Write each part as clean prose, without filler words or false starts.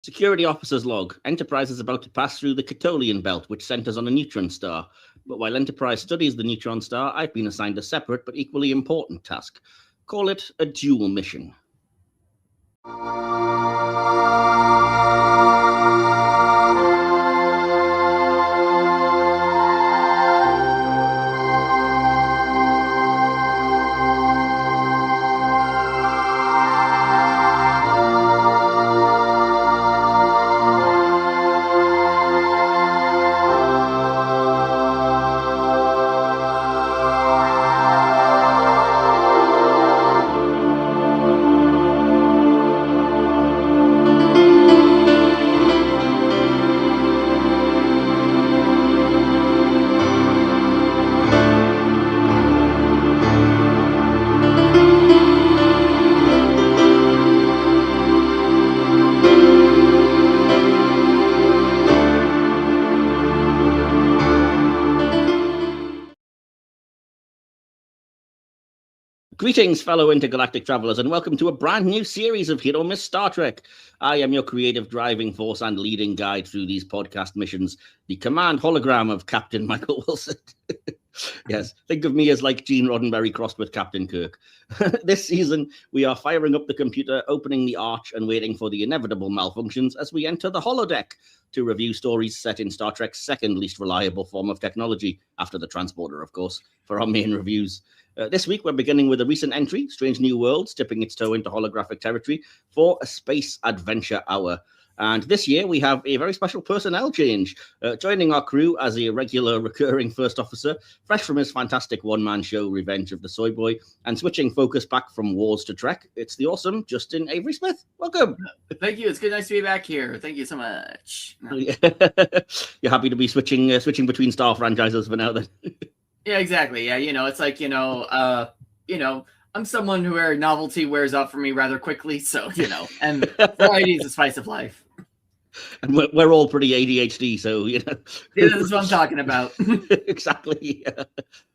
Security Officer's Log. Enterprise is about to pass through the Catolian Belt, which centers on a neutron star. But while Enterprise studies the neutron star, I've been assigned a separate but equally important task. Call it a dual mission. Greetings, fellow intergalactic travelers, and welcome to a brand new series of Hit or Miss Star Trek. I am your creative driving force and leading guide through these podcast missions, the command hologram of Captain Michael Wilson. Yes, think of me as like Gene Roddenberry crossed with Captain Kirk. This season, we are firing up the computer, opening the arch, and waiting for the inevitable malfunctions as we enter the holodeck to review stories set in Star Trek's second least reliable form of technology, after the transporter, of course, for our main reviews. This week, we're beginning with a recent entry, Strange New Worlds, dipping its toe into holographic territory for a Space Adventure Hour. And this year, we have a very special personnel change. Joining our crew as a regular recurring first officer, fresh from his fantastic one-man show, Revenge of the Soy Boy, and switching focus back from wars to Trek, it's the awesome Justin Avery Smith. Welcome. Thank you. It's good. Nice to be back here. Thank you so much. You're happy to be switching between Star franchises for now, then? Yeah, exactly. Yeah, it's like, I'm someone who novelty wears off for me rather quickly. So, and variety is the spice of life. And we're all pretty ADHD, so, Yeah, that's what I'm talking about. Exactly. Yeah.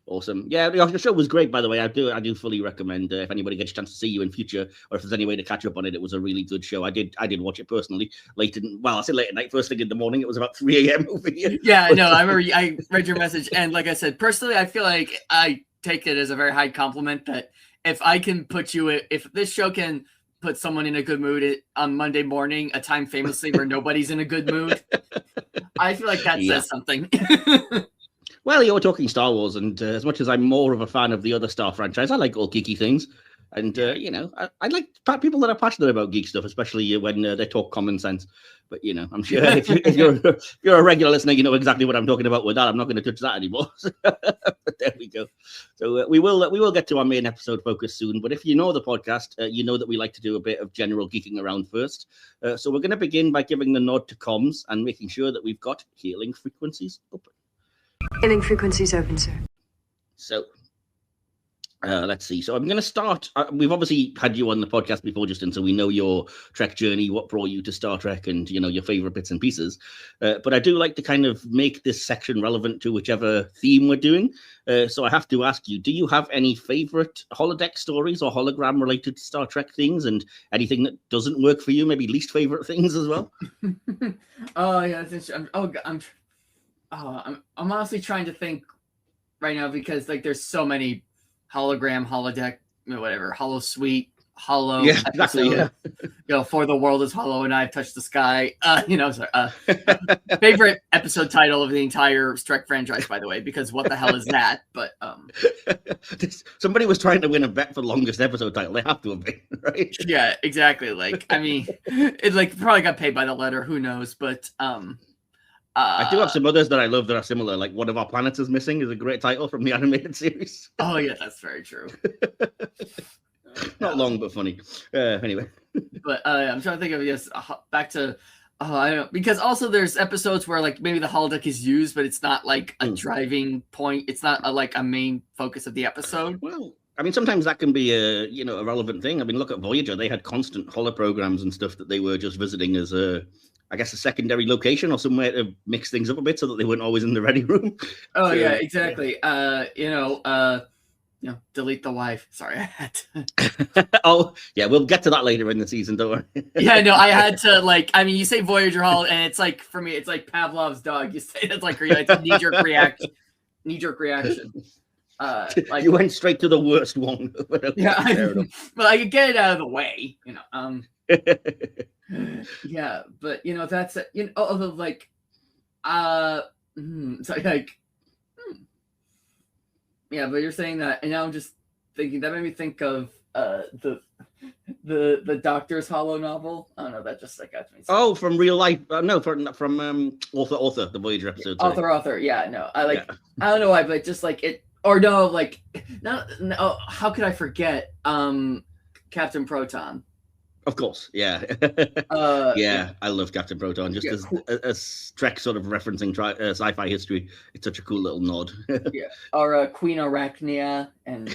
Awesome. Yeah, the show was great, by the way. I do fully recommend if anybody gets a chance to see you in future, or if there's any way to catch up on it. It was a really good show. I did watch it personally I said late at night, first thing in the morning. It was about 3 a.m. over here. Yeah, no, I remember I read your message, and like I said, personally, I feel like I take it as a very high compliment that if I can if this show can put someone in a good mood on Monday morning, a time famously where nobody's in a good mood, I feel like that says something. Well, you were talking Star Wars, and as much as I'm more of a fan of the other Star franchise, I like all geeky things. And, I like people that are passionate about geek stuff, especially when they talk common sense. But, I'm sure if you're a regular listener, you know exactly what I'm talking about with that. I'm not going to touch that anymore. But there we go. So we will get to our main episode focus soon. But if you know the podcast, you know that we like to do a bit of general geeking around first. So we're going to begin by giving the nod to comms and making sure that we've got hailing frequencies open. Hailing frequencies open, sir. So let's see. So I'm going to start. We've obviously had you on the podcast before, Justin, so we know your Trek journey, what brought you to Star Trek, and your favorite bits and pieces. But I do like to kind of make this section relevant to whichever theme we're doing. So I have to ask you: do you have any favorite holodeck stories or hologram related to Star Trek things, and anything that doesn't work for you? Maybe least favorite things as well. Oh yeah, that's interesting. I'm honestly trying to think right now because there's so many hologram, holodeck, whatever, holo suite, holo. Yeah, exactly. Yeah. For the world is hollow and I've touched the sky. Favorite episode title of the entire Trek franchise, by the way, because what the hell is that? But somebody was trying to win a bet for longest episode title. They have to have been, right? Yeah, exactly. It probably got paid by the letter. Who knows? But I do have some others that I love that are similar. Like One of Our Planets is Missing is a great title from the animated series. Oh yeah, that's very true. Not long, but funny. Anyway. But I'm trying to think of back to I don't know, because also there's episodes where maybe the holodeck is used, but it's not like a driving point. It's not a main focus of the episode. Well, I mean, sometimes that can be a relevant thing. I mean, look at Voyager; they had constant holoprograms and stuff that they were just visiting as a secondary location or somewhere to mix things up a bit so that they weren't always in the ready room. Oh yeah, exactly. delete the wife. Sorry, I had to. Oh, yeah, we'll get to that later in the season, don't worry. Yeah, no, I had to, like, I mean, you say Voyager Hall, and it's like, for me, it's like Pavlov's dog. You say it's like, it's a knee-jerk reaction. Like, you went straight to the worst one. Yeah, but I could get it out of the way, Yeah, but that's although like, so like, yeah, but you're saying that, and now I'm just thinking that made me think of the Doctor's Hollow novel. I don't know, that just got to me. Oh, from real life? No, from author, the Voyager episode. Author. Yeah, no, I don't know why, but just like it, or no, like no. How could I forget? Captain Proton. Of course, yeah. Yeah, I love Captain Proton. Just as Trek sort of referencing sci-fi history, it's such a cool little nod. Yeah, or Queen Arachnia and.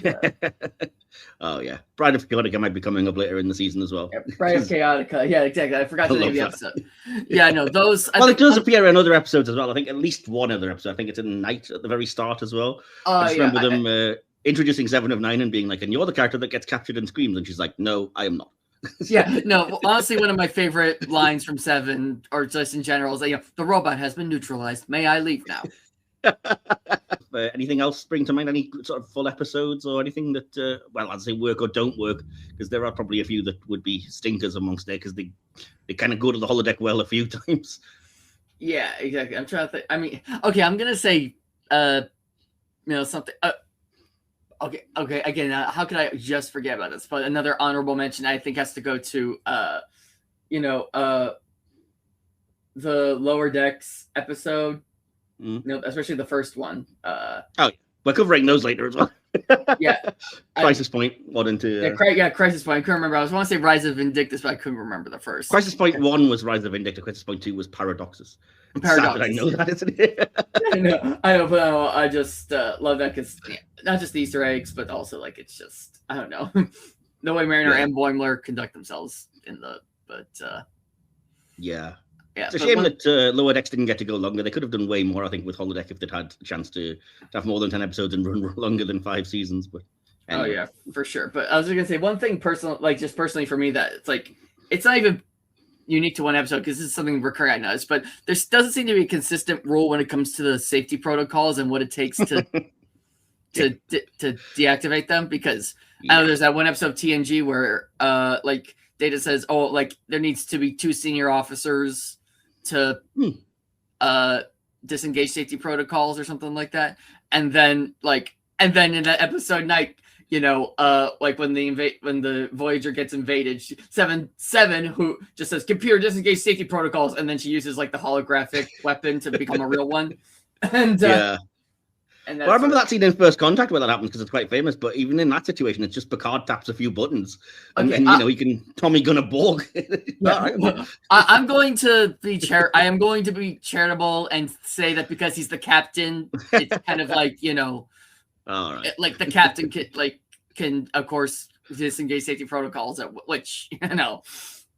Oh yeah, Bride of Chaotica might be coming up later in the season as well. Yeah, Bride of Chaotica, yeah, exactly. I forgot the name of the episode. Yeah, no, those. Well, it does appear in other episodes as well. I think at least one other episode. I think it's in Night at the very start as well. I just remember them introducing 7 of 9 and being like, "And you're the character that gets captured and screams," and she's like, "No, I am not." Yeah, no, honestly, one of my favorite lines from 7, or just in general, is that, the robot has been neutralized. May I leave now? Anything else spring to mind? Any sort of full episodes or anything that, well, I'd say work or don't work? Because there are probably a few that would be stinkers amongst there because they kind of go to the holodeck well a few times. Yeah, exactly. I'm trying to think. I mean, okay, I'm gonna say, something. Okay. Again, how could I just forget about this? But another honorable mention, I think, has to go to, the Lower Decks episode. Especially the first one. We're covering those later as well. Yeah. Crisis Point, one and 2. Crisis Point. I couldn't remember. I was want to say Rise of Vindictus, but I couldn't remember the first. Crisis Point 1 was Rise of Vindictus. Crisis Point 2 was Paradoxus. Sad, I know that, isn't it? I know, but I just love that because not just the Easter eggs, but also like it's just I don't know the way Mariner and Boimler conduct themselves yeah. It's a shame that Lower Decks didn't get to go longer. They could have done way more, I think, with Holodeck if they'd had a chance to have more than 10 episodes and run longer than 5 seasons. But anyway. Oh yeah, for sure. But I was just gonna say one thing personally for me that it's like it's not even unique to one episode because this is something recurring I noticed, but there doesn't seem to be a consistent rule when it comes to the safety protocols and what it takes to to deactivate them. Because I know there's that one episode of TNG where like Data says, "Oh, like there needs to be 2 senior officers to disengage safety protocols or something like that," and then in that episode Night. Like when the Voyager gets invaded, seven who just says computer disengage safety protocols, and then she uses like the holographic weapon to become a real one. And I remember that scene in First Contact where that happens because it's quite famous. But even in that situation, it's just Picard taps a few buttons, and he can Tommy gun a Borg. I'm going to be I am going to be charitable and say that because he's the captain, it's kind of like all right. Like the captain can of course disengage safety protocols, which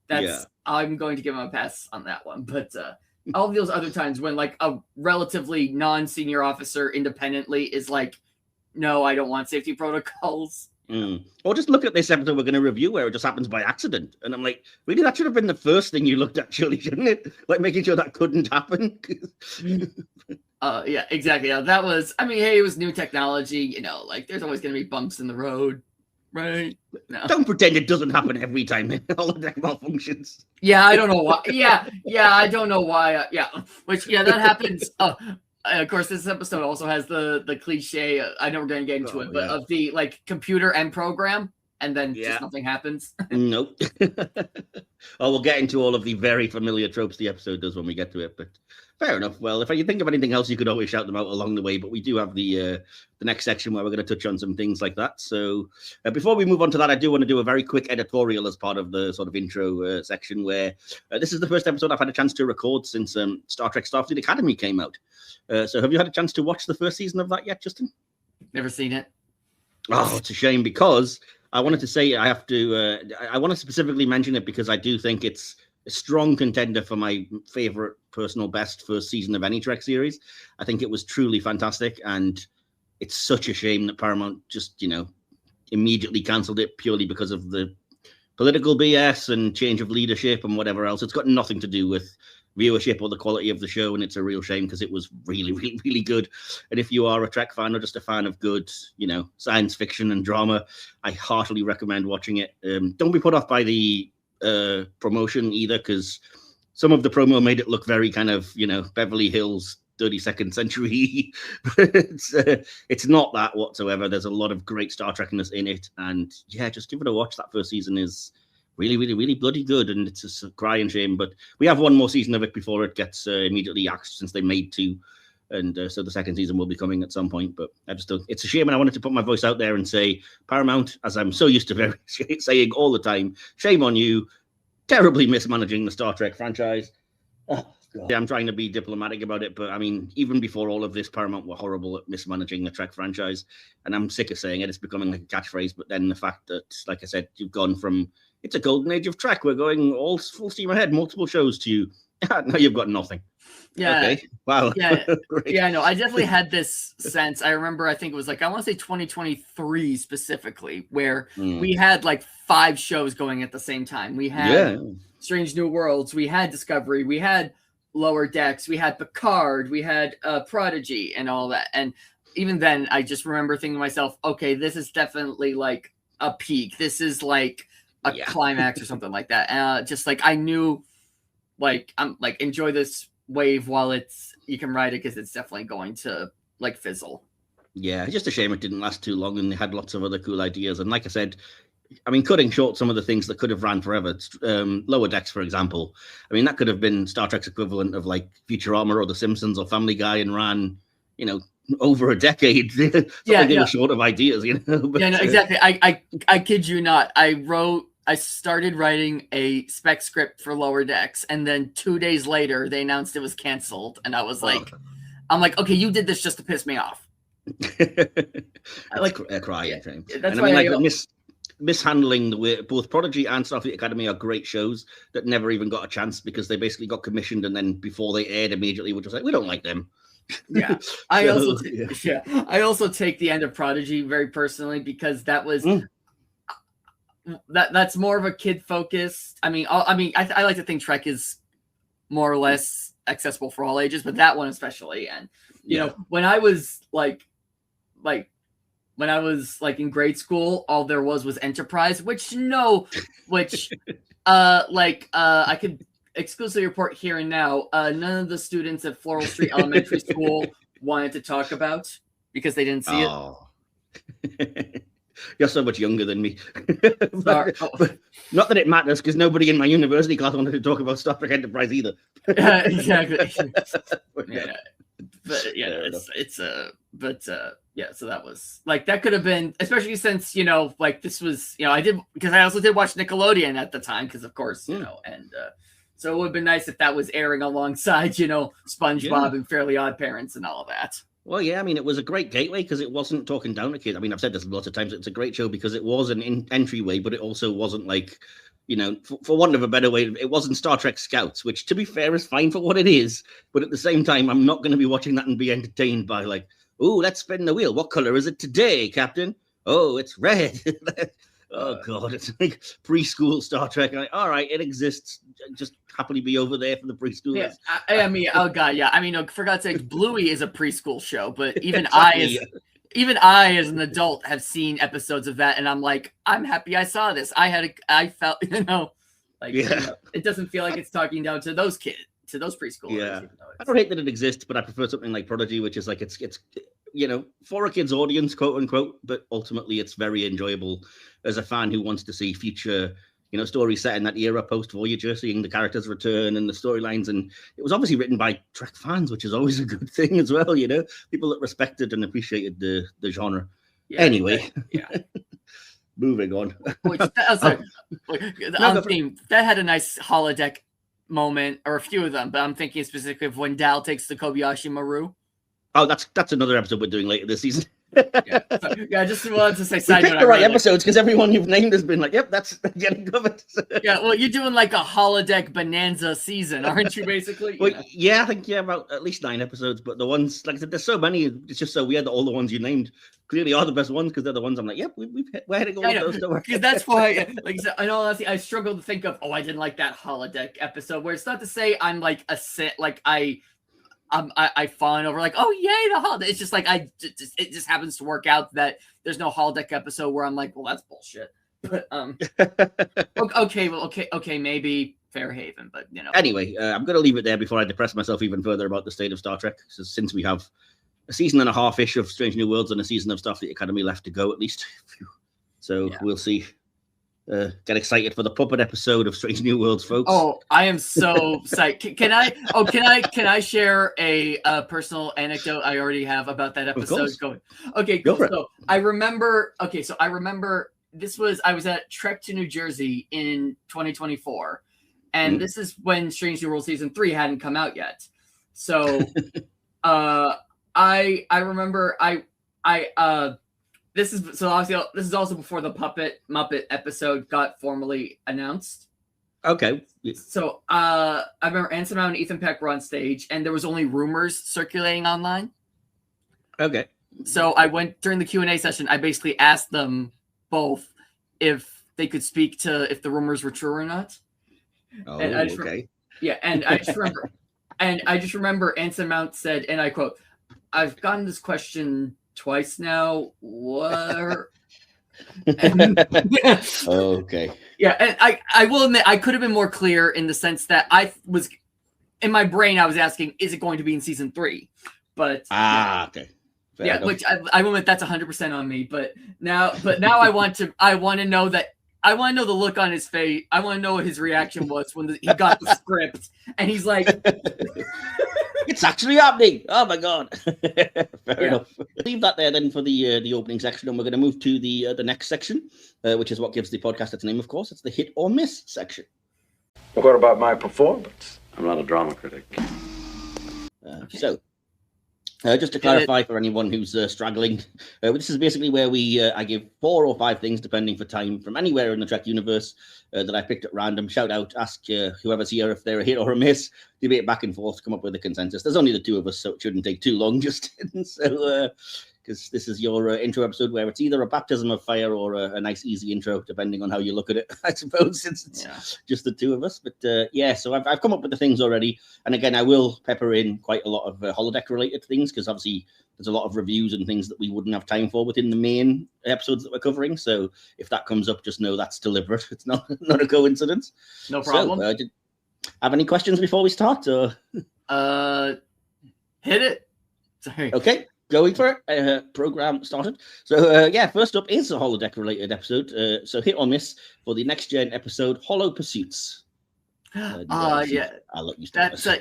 that's I'm going to give him a pass on that one. But all those other times when like a relatively non-senior officer independently is like, no, I don't want safety protocols. Or just look at this episode we're going to review where it just happens by accident. And I'm like, really, that should have been the first thing you looked at, surely, shouldn't it? Like making sure that couldn't happen. Yeah, exactly. That was, I mean, hey, it was new technology, like there's always going to be bumps in the road, right? No. Don't pretend it doesn't happen every time holodeck malfunctions. Yeah, I don't know why. Yeah, I don't know why. That happens. Of course, this episode also has the cliche. I know we're going to get into it, but of the like computer and program, and then just nothing happens. Nope. We'll get into all of the very familiar tropes the episode does when we get to it, but fair enough. Well, if you think of anything else, you could always shout them out along the way, but we do have the next section where we're going to touch on some things like that. So before we move on to that, I do want to do a very quick editorial as part of the sort of intro section where this is the first episode I've had a chance to record since Star Trek Starfleet Academy came out. So have you had a chance to watch the first season of that yet, Justin? Never seen it. Oh, it's a shame because I wanted to say I want to specifically mention it because I do think it's a strong contender for my favorite personal best first season of any Trek series. I think it was truly fantastic, and it's such a shame that Paramount just, immediately cancelled it purely because of the political BS and change of leadership and whatever else. It's got nothing to do with viewership or the quality of the show, and it's a real shame because it was really, really, really good. And if you are a Trek fan or just a fan of good, science fiction and drama, I heartily recommend watching it. Don't be put off by the promotion either, because some of the promo made it look very kind of, Beverly Hills 32nd century. It's not that whatsoever. There's a lot of great Star Trekness in it, and yeah, just give it a watch. That first season is really, really, really bloody good, and it's a crying shame. But we have one more season of it before it gets immediately axed, since they made two, and so the second season will be coming at some point. But it's a shame, and I wanted to put my voice out there and say, Paramount, as I'm so used to saying all the time, shame on you, terribly mismanaging the Star Trek franchise. Yeah, I'm trying to be diplomatic about it, but I mean, even before all of this, Paramount were horrible at mismanaging the Trek franchise, and I'm sick of saying it. It's becoming like a catchphrase. But then the fact that, like I said, you've gone from it's a golden age of Trek, we're going all full steam ahead, multiple shows, to now you've got nothing. Yeah. Okay. Wow. Yeah. Yeah. No, I definitely had this sense. I remember, I think it was I want to say 2023 specifically, where we had 5 shows going at the same time. We had Strange New Worlds, we had Discovery, we had Lower Decks, we had Picard, we had Prodigy, and all that. And even then, I just remember thinking to myself, okay, this is definitely a peak. This is a climax or something like that. Just I knew, I'm enjoy this wave while you can ride it, because it's definitely going to fizzle. Yeah, just a shame it didn't last too long, and they had lots of other cool ideas. And like I said, I mean, cutting short some of the things that could have ran forever. Lower Decks, for example. I mean, that could have been Star Trek's equivalent of Futurama or The Simpsons or Family Guy, and ran, over a decade. They were short of ideas, But, yeah, no, exactly. I kid you not. I started writing a spec script for Lower Decks, and then 2 days later they announced it was canceled, and I was I'm like, okay, you did this just to piss me off. I cry. Yeah, James. That's and why I mean, mishandling the way both Prodigy and Starfleet Academy are great shows that never even got a chance, because they basically got commissioned, and then before they aired immediately were just we don't like them. Yeah. I also take the end of Prodigy very personally, because that was that's more of a kid focused. I like to think Trek is more or less accessible for all ages, but that one especially. And you know, when I was when I was in grade school, all there was Enterprise, I could exclusively report here and now, none of the students at Floral Street Elementary School wanted to talk about, because they didn't see it. You're so much younger than me. but not that it matters, because nobody in my university class wanted to talk about Star Trek Enterprise either. Exactly. So that was that could have been, especially since this was I did, because I also did watch Nickelodeon at the time, because of course and so it would have been nice if that was airing alongside SpongeBob and Fairly Odd Parents and all of that. Well, yeah, I mean, it was a great gateway, because it wasn't talking down to kids. I mean, I've said this lots of times. It's a great show because it was an entryway, but it also wasn't for want of a better way, it wasn't Star Trek Scouts, which, to be fair, is fine for what it is. But at the same time, I'm not going to be watching that and be entertained by oh, let's spin the wheel. What color is it today, Captain? Oh, it's red. Oh, God, it's preschool Star Trek. All right, it exists. Just happily be over there for the preschoolers. Yeah, I mean, oh, God, yeah. I mean, for God's sake, Bluey is a preschool show, but even even I, as an adult, have seen episodes of that, and I'm happy I saw this. I felt, it doesn't feel like it's talking down to those kids, to those preschoolers. Yeah, I don't hate that it exists, but I prefer something like Prodigy, which is it's for a kid's audience, quote unquote, but ultimately it's very enjoyable as a fan who wants to see future, stories set in that era post Voyager, seeing the characters return and the storylines. And it was obviously written by Trek fans, which is always a good thing as well, people that respected and appreciated the genre. Yeah, anyway, moving on. That had a nice holodeck moment, or a few of them, but I'm thinking specifically of when Dal takes the Kobayashi Maru. Oh, that's another episode we're doing later this season. I just wanted to say We side picked note. the right episodes because everyone you've named has been like, yep, that's getting covered. Yeah, well, you're doing like a holodeck bonanza season, aren't you? Basically. Well, yeah, I think about at least 9 episodes. But the ones, like I said, there's so many. It's just so weird that all the ones you named clearly are the best ones because they're the ones I'm like, yep, we're heading all those. Because that's why, like I said, in all honesty, I struggle to think of, I didn't like that holodeck episode. Where it's not to say I'm like I fawn over like, oh yay, the holodeck. It's just like it just happens to work out that there's no holodeck episode where I'm like, well, that's bullshit. But okay, maybe Fairhaven, but Anyway, I'm going to leave it there before I depress myself even further about the state of Star Trek. So since we have a season and a half-ish of Strange New Worlds and a season of Starfleet Academy left to go, at least. So we'll see. Get excited for the puppet episode of Strange New Worlds, folks. Oh, I am so psyched. Can I share a personal anecdote I already have about that episode going? Okay, cool. So I remember I was at Trek to New Jersey in 2024, and this is when Strange New World season 3 hadn't come out yet. So I remember this is also before the Muppet episode got formally announced. Okay. So I remember Anson Mount and Ethan Peck were on stage, and there was only rumors circulating online. Okay. So I went during the Q&A session. I basically asked them both if they could speak to if the rumors were true or not. Oh, and okay. And I just remember Anson Mount said, and I quote, "I've gotten this question twice now. What?" Okay. Yeah, and I will admit I could have been more clear in the sense that I was in my brain I was asking, is it going to be in season 3? But okay. Fair enough. Which I will admit that's 100% on me. But now I want to know the look on his face. I want to know what his reaction was when he got the script and he's like, it's actually happening. Oh my god. Fair enough. Leave that there then for the opening section, and we're going to move to the next section, which is what gives the podcast its name, of course. It's the hit or miss section. What about my performance? I'm not a drama critic. So, just to clarify for anyone who's struggling, this is basically where I give 4 or 5 things, depending for time, from anywhere in the Trek universe that I picked at random. Shout out, ask whoever's here if they're a hit or a miss, debate back and forth, come up with a consensus. There's only the 2 of us, so it shouldn't take too long, Justin. So, because this is your intro episode where it's either a baptism of fire or a nice, easy intro, depending on how you look at it, I suppose, since it's just the 2 of us. But so I've come up with the things already. And again, I will pepper in quite a lot of holodeck-related things, because obviously there's a lot of reviews and things that we wouldn't have time for within the main episodes that we're covering. So if that comes up, just know that's deliberate. It's not a coincidence. No problem. So, have any questions before we start? Or? Hit it. Sorry. Okay. Going for it. Program started. So, first up is a holodeck-related episode. So, hit or miss for the next-gen episode, Hollow Pursuits. I'll let you start. That's that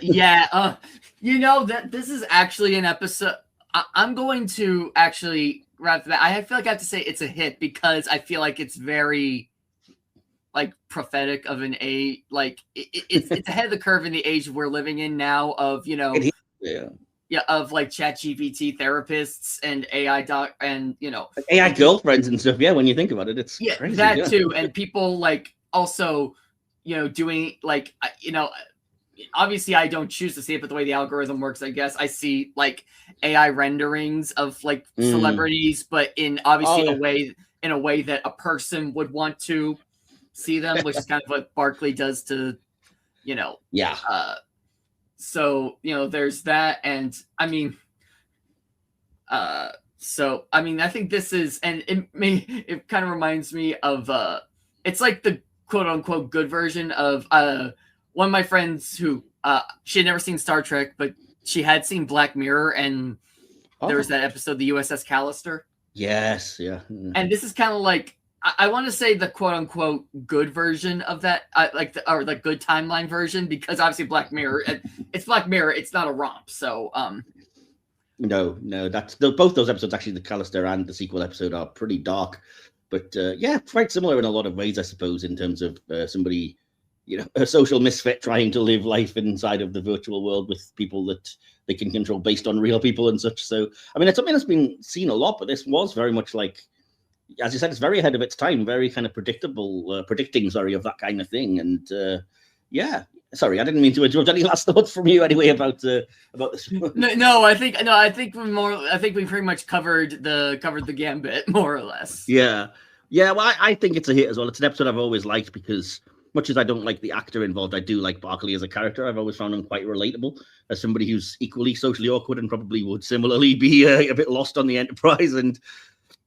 this is actually an episode. I'm going to actually right that. I feel like I have to say it's a hit because I feel like it's very like prophetic of an age. Like it's ahead of the curve in the age we're living in now. Of of like ChatGPT therapists and AI doc and AI girlfriends and stuff. Yeah, when you think about it, it's crazy, that too, and people like also doing like obviously I don't choose to see it, but the way the algorithm works, I guess I see like AI renderings of like celebrities, but in obviously in a way that a person would want to see them, which is kind of what Barkley does to so there's that, and I think this is, and it kind of reminds me of it's like the quote unquote good version of one of my friends who she had never seen Star Trek, but she had seen Black Mirror, and there was that episode, the USS Callister. Yes, yeah. And this is kind of like I want to say the quote unquote good version of that, or the good timeline version, because obviously Black Mirror, it's Black Mirror, it's not a romp. So no, that's both those episodes, actually, the Callister and the sequel episode, are pretty dark, but quite similar in a lot of ways, I suppose, in terms of somebody a social misfit trying to live life inside of the virtual world with people that they can control based on real people and such. So, I mean, it's something that's been seen a lot, but this was very much like, as you said, it's very ahead of its time, very kind of predicting of that kind of thing. And yeah, sorry, I didn't mean to interrupt. Any last thoughts from you anyway about this? I think we pretty much covered the gambit more or less. Yeah. Well, I think it's a hit as well. It's an episode I've always liked because, much as I don't like the actor involved, I do like Barkley as a character. I've always found him quite relatable as somebody who's equally socially awkward and probably would similarly be a bit lost on the Enterprise and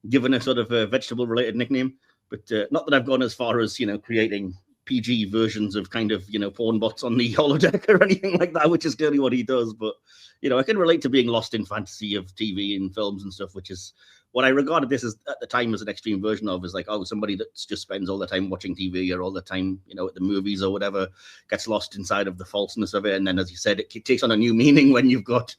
given a sort of a vegetable-related nickname. But not that I've gone as far as, creating PG versions of kind of, porn bots on the holodeck or anything like that, which is clearly what he does. But, I can relate to being lost in fantasy of TV and films and stuff, which is what I regarded this as at the time as an extreme version of, is like, oh, somebody that just spends all the time watching TV or all the time, at the movies or whatever, gets lost inside of the falseness of it. And then, as you said, it takes on a new meaning when you've got,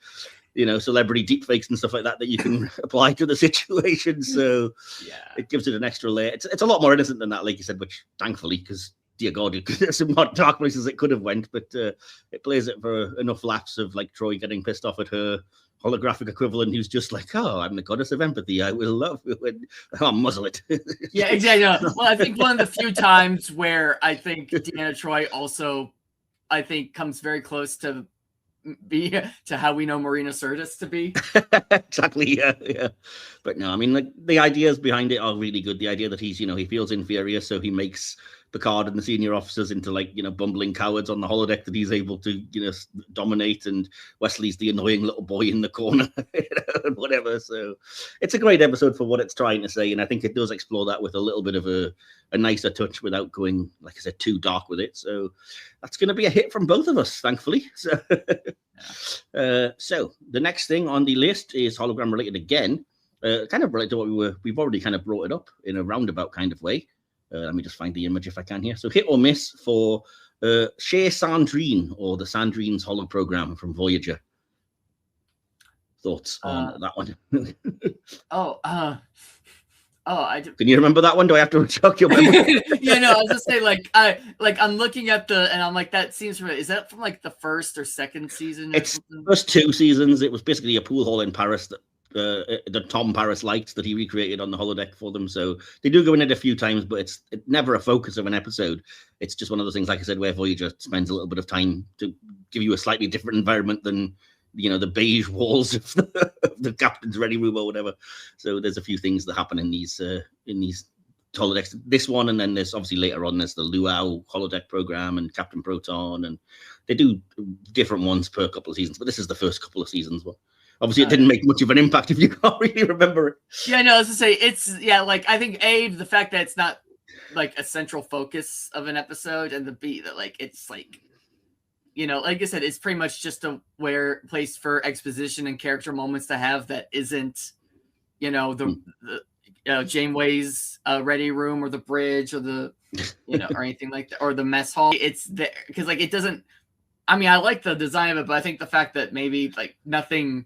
celebrity deepfakes and stuff like that you can apply to the situation. So yeah, it gives it an extra layer. It's a lot more innocent than that, like you said, which thankfully, because dear God, there's some dark places it could have went, but it plays it for enough laughs of like Troy getting pissed off at her holographic equivalent who's just like, oh, I'm the goddess of empathy, I will love you, and I'll muzzle it. Yeah, exactly. Well, I think one of the few times where I think Deanna Troy also, I think, comes very close to how we know Marina Sirtis to be. Exactly, yeah. But no, I mean, the ideas behind it are really good. The idea that he's, he feels inferior, so he makes Picard and the senior officers into bumbling cowards on the holodeck that he's able to dominate, and Wesley's the annoying little boy in the corner and whatever. So it's a great episode for what it's trying to say, and I think it does explore that with a little bit of a nicer touch without going, like I said, too dark with it. So that's going to be a hit from both of us, thankfully. So so the next thing on the list is hologram related again, kind of related to what we've already kind of brought it up in a roundabout kind of way. Let me just find the image if I can here. So hit or miss for Chez Sandrine, or the Sandrine's holoprogram from Voyager. Thoughts on that one? Can you remember that one? Do I have to jog your memory? Yeah, no, I was just saying, I'm looking at and I'm like, that seems familiar. Is that from the first or second season? It's the first two seasons. It was basically a pool hall in Paris that Tom Paris liked, that he recreated on the holodeck for them. So they do go in it a few times, but it's never a focus of an episode. It's just one of those things, like I said, where Voyager spends a little bit of time to give you a slightly different environment than the beige walls of the captain's ready room or whatever. So there's a few things that happen in these holodecks. This one, and then there's obviously later on there's the Luau holodeck program and Captain Proton, and they do different ones per couple of seasons. But this is the first couple of seasons. Well, obviously it didn't make much of an impact if you can't really remember it. Yeah, no, I was to say I think the fact that it's not a central focus of an episode, and the B that it's like I said, it's pretty much just a place for exposition and character moments to have that isn't, the Janeway's ready room or the bridge or the, or anything like that, or the mess hall. It's there because it doesn't. I mean, I like the design of it, but I think the fact that maybe nothing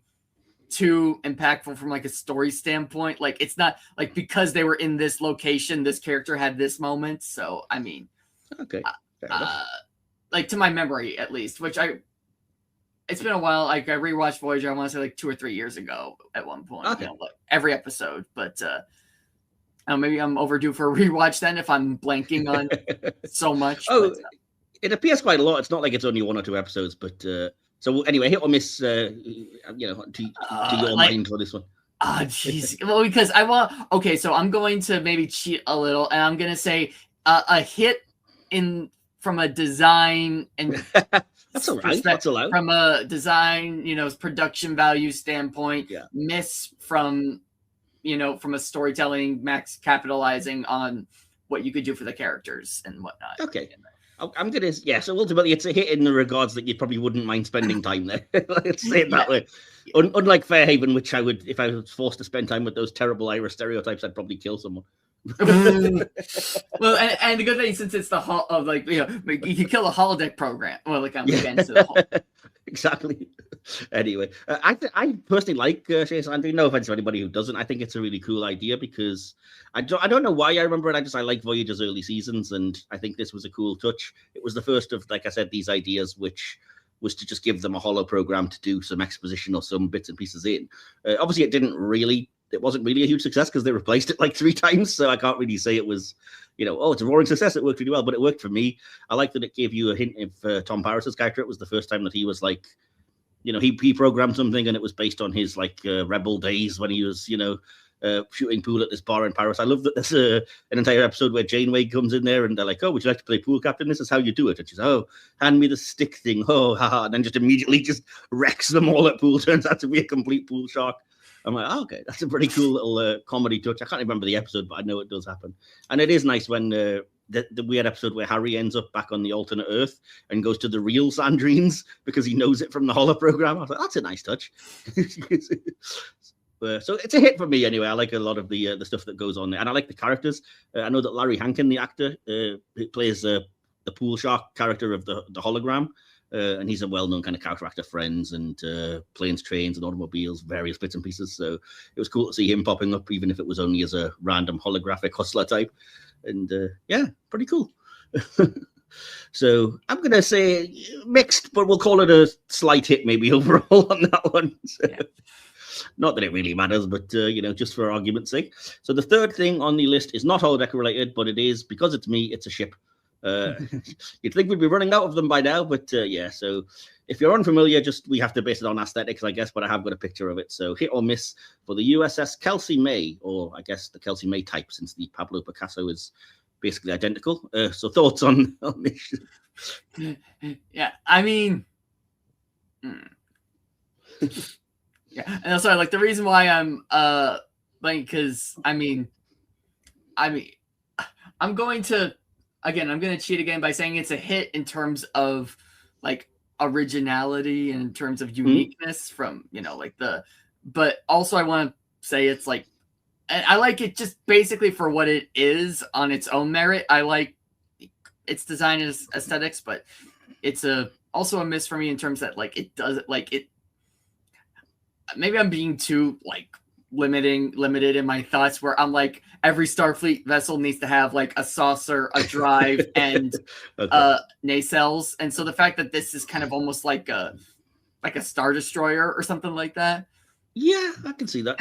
too impactful from a story standpoint, it's not because they were in this location, this character had this moment. So I mean, okay. To my memory, at least, it's been a while. I rewatched Voyager, I want to say 2 or 3 years ago at one point, okay. Every episode, but maybe I'm overdue for a rewatch then if I'm blanking on so much. It appears quite a lot. It's not like it's only 1 or 2 episodes, but so anyway, hit or miss, to your mind for this one. Jeez. Well, because so I'm going to maybe cheat a little, and I'm going to say a hit from a design and that's all right. That's allowed. From a design, production value standpoint, miss from a storytelling, max capitalizing on what you could do for the characters and whatnot. Okay. I'm gonna, so ultimately it's a hit in the regards that you probably wouldn't mind spending time there. Let's say it that way. Unlike Fairhaven, which I would, if I was forced to spend time with those terrible Irish stereotypes, I'd probably kill someone. Well, and the good thing, since it's the you can kill a holodeck program. Well, I'm against it. Exactly. Anyway, I personally like Chez Andrew. No offense to anybody who doesn't. I think it's a really cool idea because I don't know why I remember it. I like Voyager's early seasons, and I think this was a cool touch. It was the first of, like I said, these ideas, which was to just give them a holoprogram to do some exposition or some bits and pieces in. Obviously, it wasn't really a huge success because they replaced it like 3 times. So I can't really say it was, it's a roaring success. It worked really well, but it worked for me. I like that it gave you a hint of Tom Paris's character. It was the first time that he was like, he programmed something and it was based on his like rebel days when he was, shooting pool at this bar in Paris. I love that there's an entire episode where Janeway comes in there and they're like, "Oh, would you like to play pool, Captain? This is how you do it." And she's, "Oh, hand me the stick thing." Oh, haha. And then just immediately just wrecks them all at pool. Turns out to be a complete pool shark. I'm like, oh, okay, that's a pretty cool little comedy touch. I can't remember the episode, but I know it does happen. And it is nice when the weird episode where Harry ends up back on the alternate Earth and goes to the real Sandrines because he knows it from the holoprogram. I was like, that's a nice touch. So it's a hit for me anyway. I like a lot of the stuff that goes on there. And I like the characters. I know that Larry Hankin, the actor, who plays the pool shark character of the hologram. And he's a well-known kind of character actor, Friends and Planes, Trains and Automobiles, various bits and pieces. So it was cool to see him popping up, even if it was only as a random holographic hustler type. And yeah, pretty cool. So I'm going to say mixed, but we'll call it a slight hit maybe overall on that one. So, yeah. Not that it really matters, but, just for argument's sake. So the third thing on the list is not holodeck related, but it is, because it's me, it's a ship. You'd think we'd be running out of them by now, but yeah. So if you're unfamiliar, we have to base it on aesthetics, I guess, but I have got a picture of it. So hit or miss for the USS Kelsey May, or I guess the Kelsey May type, since the Pablo Picasso is basically identical. So thoughts on this? Yeah, I mean, yeah, and also like the reason why I'm because I'm going to cheat again by saying it's a hit in terms of like originality and in terms of uniqueness from, but also I want to say it's like, I like it just basically for what it is on its own merit. I like its design as aesthetics, but it's also a miss for me in terms that like it does like it. Maybe I'm being too like limited in my thoughts, where I'm like, every Starfleet vessel needs to have like a saucer, a drive, and nacelles. And so the fact that this is kind of almost like a Star Destroyer or something like that. Yeah, I can see that.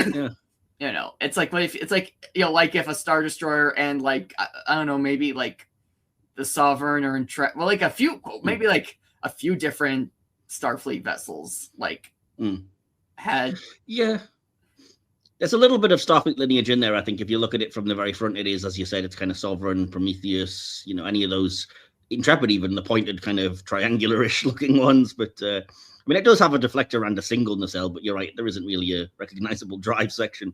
Yeah. It's like like if a Star Destroyer and like I don't know, maybe like the Sovereign or like a few different Starfleet vessels like had. Yeah. There's a little bit of Starfleet lineage in there, I think. If you look at it from the very front, it is, as you said, it's kind of Sovereign, Prometheus, any of those, Intrepid even, the pointed kind of triangular-ish looking ones. But, I mean, it does have a deflector and a single nacelle, but you're right, there isn't really a recognizable drive section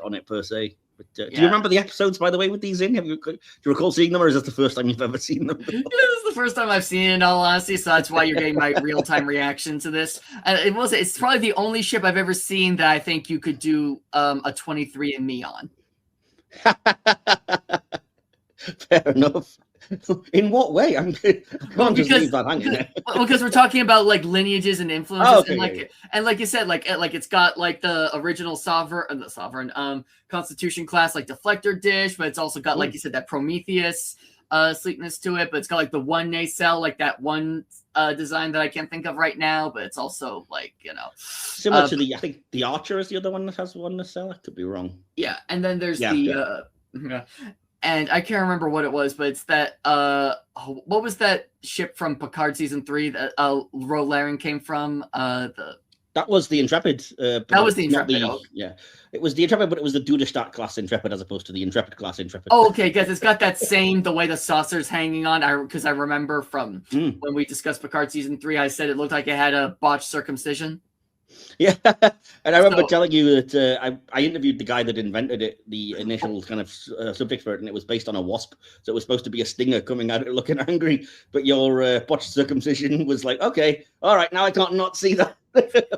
on it per se. But do you remember the episodes, by the way, with these in? Do you recall seeing them, or is this the first time you've ever seen them? This is the first time I've seen it, in all honesty, so that's why you're getting my real-time reaction to this. It's probably the only ship I've ever seen that I think you could do a 23andMe on. Fair enough. In what way? I can't just leave that hanging. Because we're talking about like lineages and influences, and like you said, like it's got like the original Sovereign, Constitution class like deflector dish, but it's also got like you said that Prometheus sleekness to it. But it's got like the one nacelle, like that one design that I can't think of right now. But it's also like similar to I think the Archer is the other one that has one nacelle. I could be wrong. Yeah, and then there's and I can't remember what it was, but it's that what was that ship from Picard season 3 that Ro Laren came from? That was the Intrepid. That was the Intrepid. Yeah, it was the Intrepid, but it was the Dudestadt class Intrepid as opposed to the Intrepid class Intrepid. Oh, okay, because it's got that same, the way the saucer's hanging on. Because I remember from when we discussed Picard season 3, I said it looked like it had a botched circumcision. Yeah, and I remember telling you that I interviewed the guy that invented it, the initial kind of subject for it, and it was based on a wasp. So it was supposed to be a stinger coming at it looking angry, but your botched circumcision was like, okay, all right, now I can't not see that.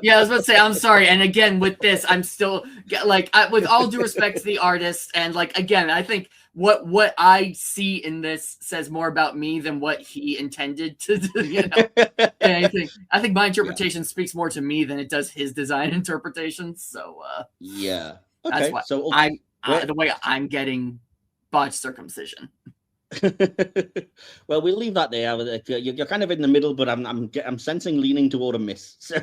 Yeah, I was about to say, I'm sorry. And again, with this, I'm still like, with all due respect to the artist, and like, again, I think what I see in this says more about me than what he intended to do, anything. I think my interpretation speaks more to me than it does his design interpretations. So yeah. that's Okay. why So the way I'm getting botched circumcision. Well, we'll leave that there. You're kind of in the middle, but I'm sensing leaning toward a miss. So.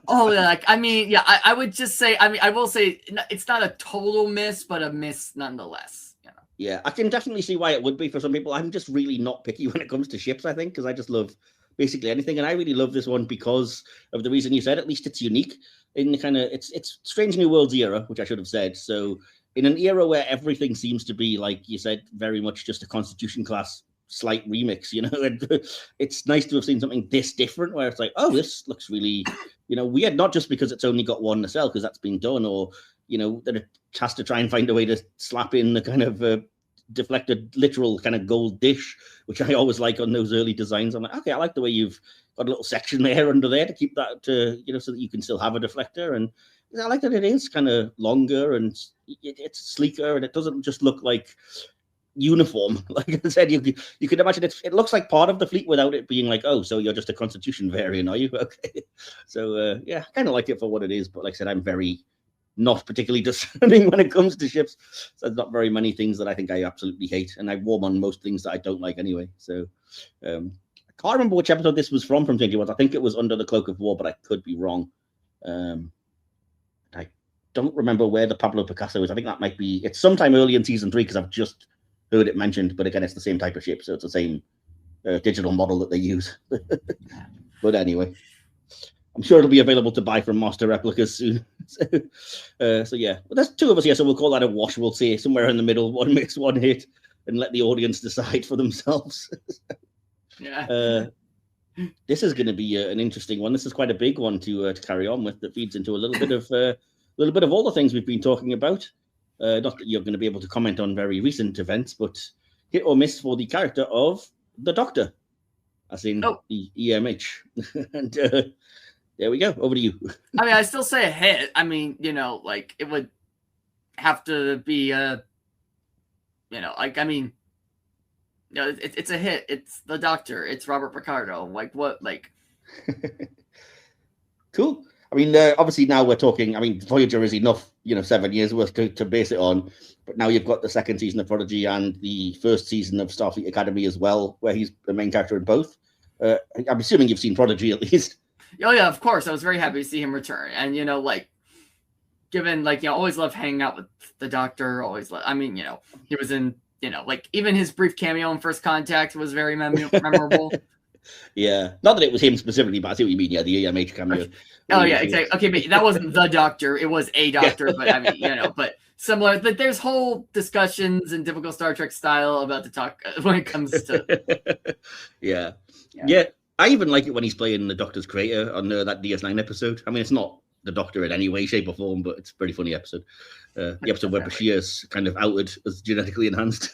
I would just say, I will say it's not a total miss, but a miss nonetheless. Yeah, I can definitely see why it would be for some people. I'm just really not picky when it comes to ships, I think, because I just love basically anything, and I really love this one because of the reason you said. At least it's unique in the kind of it's Strange New Worlds era, which I should have said. So in an era where everything seems to be, like you said, very much just a Constitution class slight remix, and it's nice to have seen something this different where it's like, oh, this looks really, weird, not just because it's only got one nacelle, because that's been done, or, that it has to try and find a way to slap in the kind of deflected literal kind of gold dish, which I always like on those early designs. I'm like, okay, I like the way you've got a little section there under there to keep that, so that you can still have a deflector. And I like that it is kind of longer and it's sleeker, and it doesn't just look like uniform. Like I said, you could imagine it looks like part of the fleet without it being like, oh, so you're just a Constitution variant, are you? Okay. So yeah, I kind of like it for what it is, but like I said, I'm very not particularly discerning when it comes to ships. So there's not very many things that I think I absolutely hate, and I warm on most things that I don't like anyway. So I can't remember which episode this was from 21. I think it was Under the Cloak of War, but I could be wrong. I don't remember where the Pablo Picasso is. I think that might be, it's sometime early in season 3, because I've just heard it mentioned, but again, it's the same type of ship, so it's the same digital model that they use. But anyway, I'm sure it'll be available to buy from Master Replicas soon. So yeah, well, there's two of us here, so we'll call that a wash. We'll say somewhere in the middle, one miss, one hit, and let the audience decide for themselves. Yeah. This is going to be an interesting one. This is quite a big one to carry on with, that feeds into a little bit of all the things we've been talking about. Not that you're going to be able to comment on very recent events, but hit or miss for the character of the Doctor, as in the EMH. And there we go. Over to you. I mean, I still say a hit. I mean, like it would have to be it's a hit. It's the Doctor. It's Robert Picardo. Like what? Like cool. I mean, obviously now we're talking. I mean, Voyager is enough, 7 years worth to base it on. But now you've got the second season of Prodigy and the first season of Starfleet Academy as well, where he's the main character in both. I'm assuming you've seen Prodigy at least. Oh yeah, of course. I was very happy to see him return, and given always love hanging out with the Doctor. He was in even his brief cameo in First Contact was very memorable. Yeah, not that it was him specifically, but I see what you mean. Yeah, the EMH cameo. Oh yeah, exactly. Okay, but that wasn't the Doctor; it was a Doctor. But but similar. But there's whole discussions in typical Star Trek style about the talk when it comes to. Yeah. I even like it when he's playing the Doctor's creator on that DS9 episode. I mean, it's not the Doctor in any way, shape, or form, but it's a pretty funny episode. The episode where Bashir's kind of outed as genetically enhanced.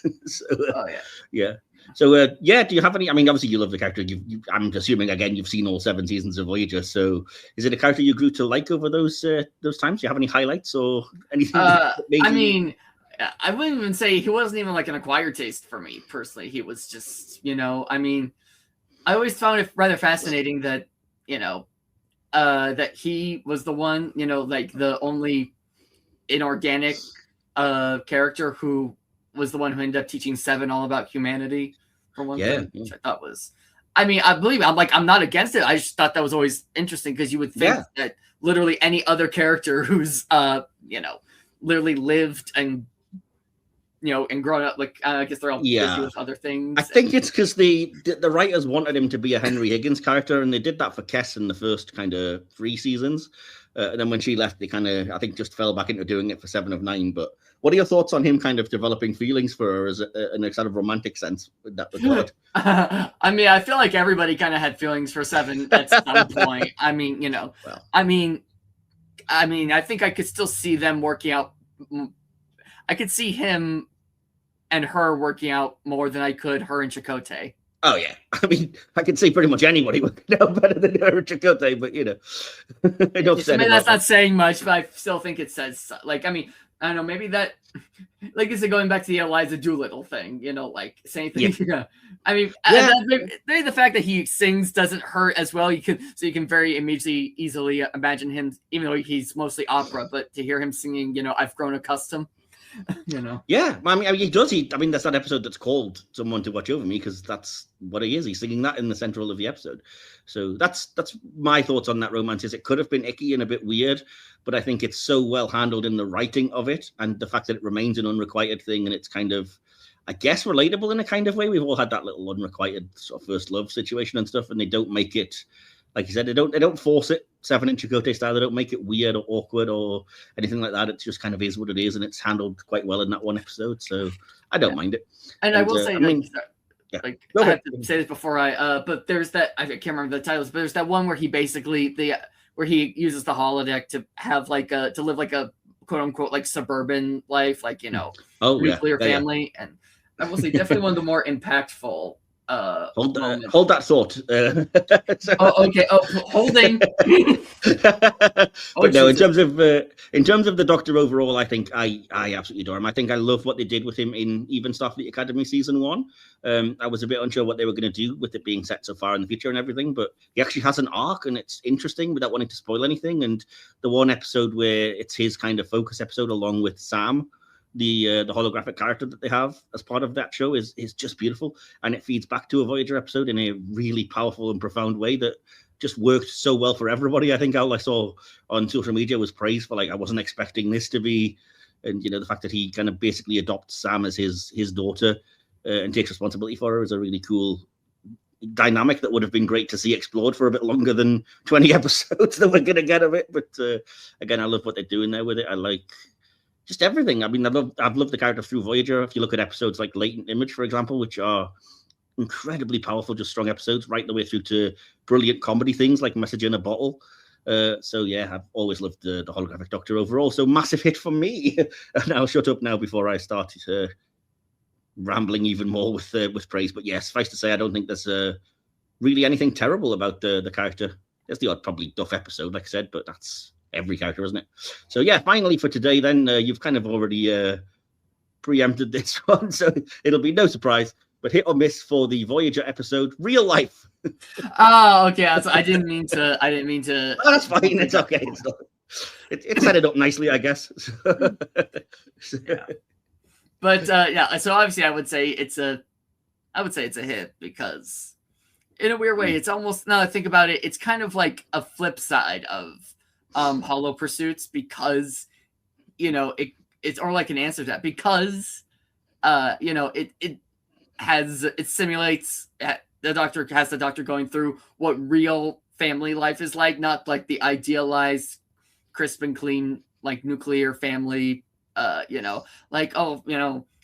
Yeah. So, do you have any? I mean, obviously, you love the character. I'm assuming, again, you've seen all 7 seasons of Voyager. So, is it a character you grew to like over those times? Do you have any highlights or anything? I mean, I wouldn't even say he wasn't even like an acquired taste for me personally. He was just, I always found it rather fascinating that, that he was the one, like the only inorganic character who was the one who ended up teaching Seven all about humanity for one thing, which I thought was, I'm not against it. I just thought that was always interesting because you would think that literally any other character who's, literally lived and, and grown up, I guess they're all busy with other things. I think it's because the writers wanted him to be a Henry Higgins character, and they did that for Kess in the first kind of 3 seasons. And then when she left, they kind of, I think, just fell back into doing it for 7 of 9. But what are your thoughts on him kind of developing feelings for her as in a sort of romantic sense with that regard? I mean, I feel like everybody kind of had feelings for 7 at some point. I mean, I think I could still see them working out. I could see him and her working out more than I could her and Chakotay. Oh, yeah. I mean, I can see pretty much anybody working out better than her and Chakotay, but, I don't say that's not saying much, but I still think it says, I don't know, maybe that, like I said, going back to the Eliza Doolittle thing, like saying things. Yeah. I mean, maybe the fact that he sings doesn't hurt as well. You can very easily imagine him, even though he's mostly opera, but to hear him singing, I've grown accustomed. Yeah, I mean, he does. That's that episode that's called "Someone to Watch Over Me" because that's what he is. He's singing that in the central of the episode. So that's my thoughts on that romance. Is it could have been icky and a bit weird, but I think it's so well handled in the writing of it, and the fact that it remains an unrequited thing, and it's kind of, I guess, relatable in a kind of way. We've all had that little unrequited sort of first love situation and stuff, and they don't make it, like you said, they don't force it 7-inch Chakotay style. They don't make it weird or awkward or anything like that. It just kind of is what it is, and it's handled quite well in that one episode. So I don't mind it. And I will say, I have to say this before but there's that, I can't remember the titles, but there's that one where he basically where he uses the holodeck to have to live like a quote unquote like suburban life, like nuclear family, and I will say definitely one of the more impactful. Hold that thought. Okay. Holding. But no, in terms of the Doctor overall, I think I absolutely adore him. I think I love what they did with him in even Starfleet Academy season 1. I was a bit unsure what they were going to do with it being set so far in the future and everything, but he actually has an arc and it's interesting without wanting to spoil anything. And the one episode where it's his kind of focus episode along with Sam, the holographic character that they have as part of that show is just beautiful, and it feeds back to a Voyager episode in a really powerful and profound way that just worked so well for everybody. I think all I saw on social media was praise for I wasn't expecting this to be, and the fact that he kind of basically adopts Sam as his daughter and takes responsibility for her is a really cool dynamic that would have been great to see explored for a bit longer than 20 episodes that we're gonna get of it. But again, I love what they're doing there with it. I like just everything. I mean, I've loved the character through Voyager. If you look at episodes like Latent Image, for example, which are incredibly powerful, just strong episodes, right the way through to brilliant comedy things like Message in a Bottle. So yeah, I've always loved the holographic Doctor overall. So massive hit for me. And I'll shut up now before I start rambling even more with praise. But yes, suffice to say, I don't think there's really anything terrible about the character. There's the odd probably Duff episode, like I said, but that's every character, isn't it? So yeah, finally for today then, you've kind of already preempted this one, so it'll be no surprise, but hit or miss for the Voyager episode Real Life. Oh, okay. So I didn't mean to Oh, that's fine, it's okay. It set it up nicely, I guess. Yeah. But so obviously I would say it's a hit, because in a weird way, it's almost, now that I think about it, it's kind of like a flip side of Holo Pursuits, because it's or like an answer to that, because it simulates the Doctor going through what real family life is like, not like the idealized crisp and clean like nuclear family,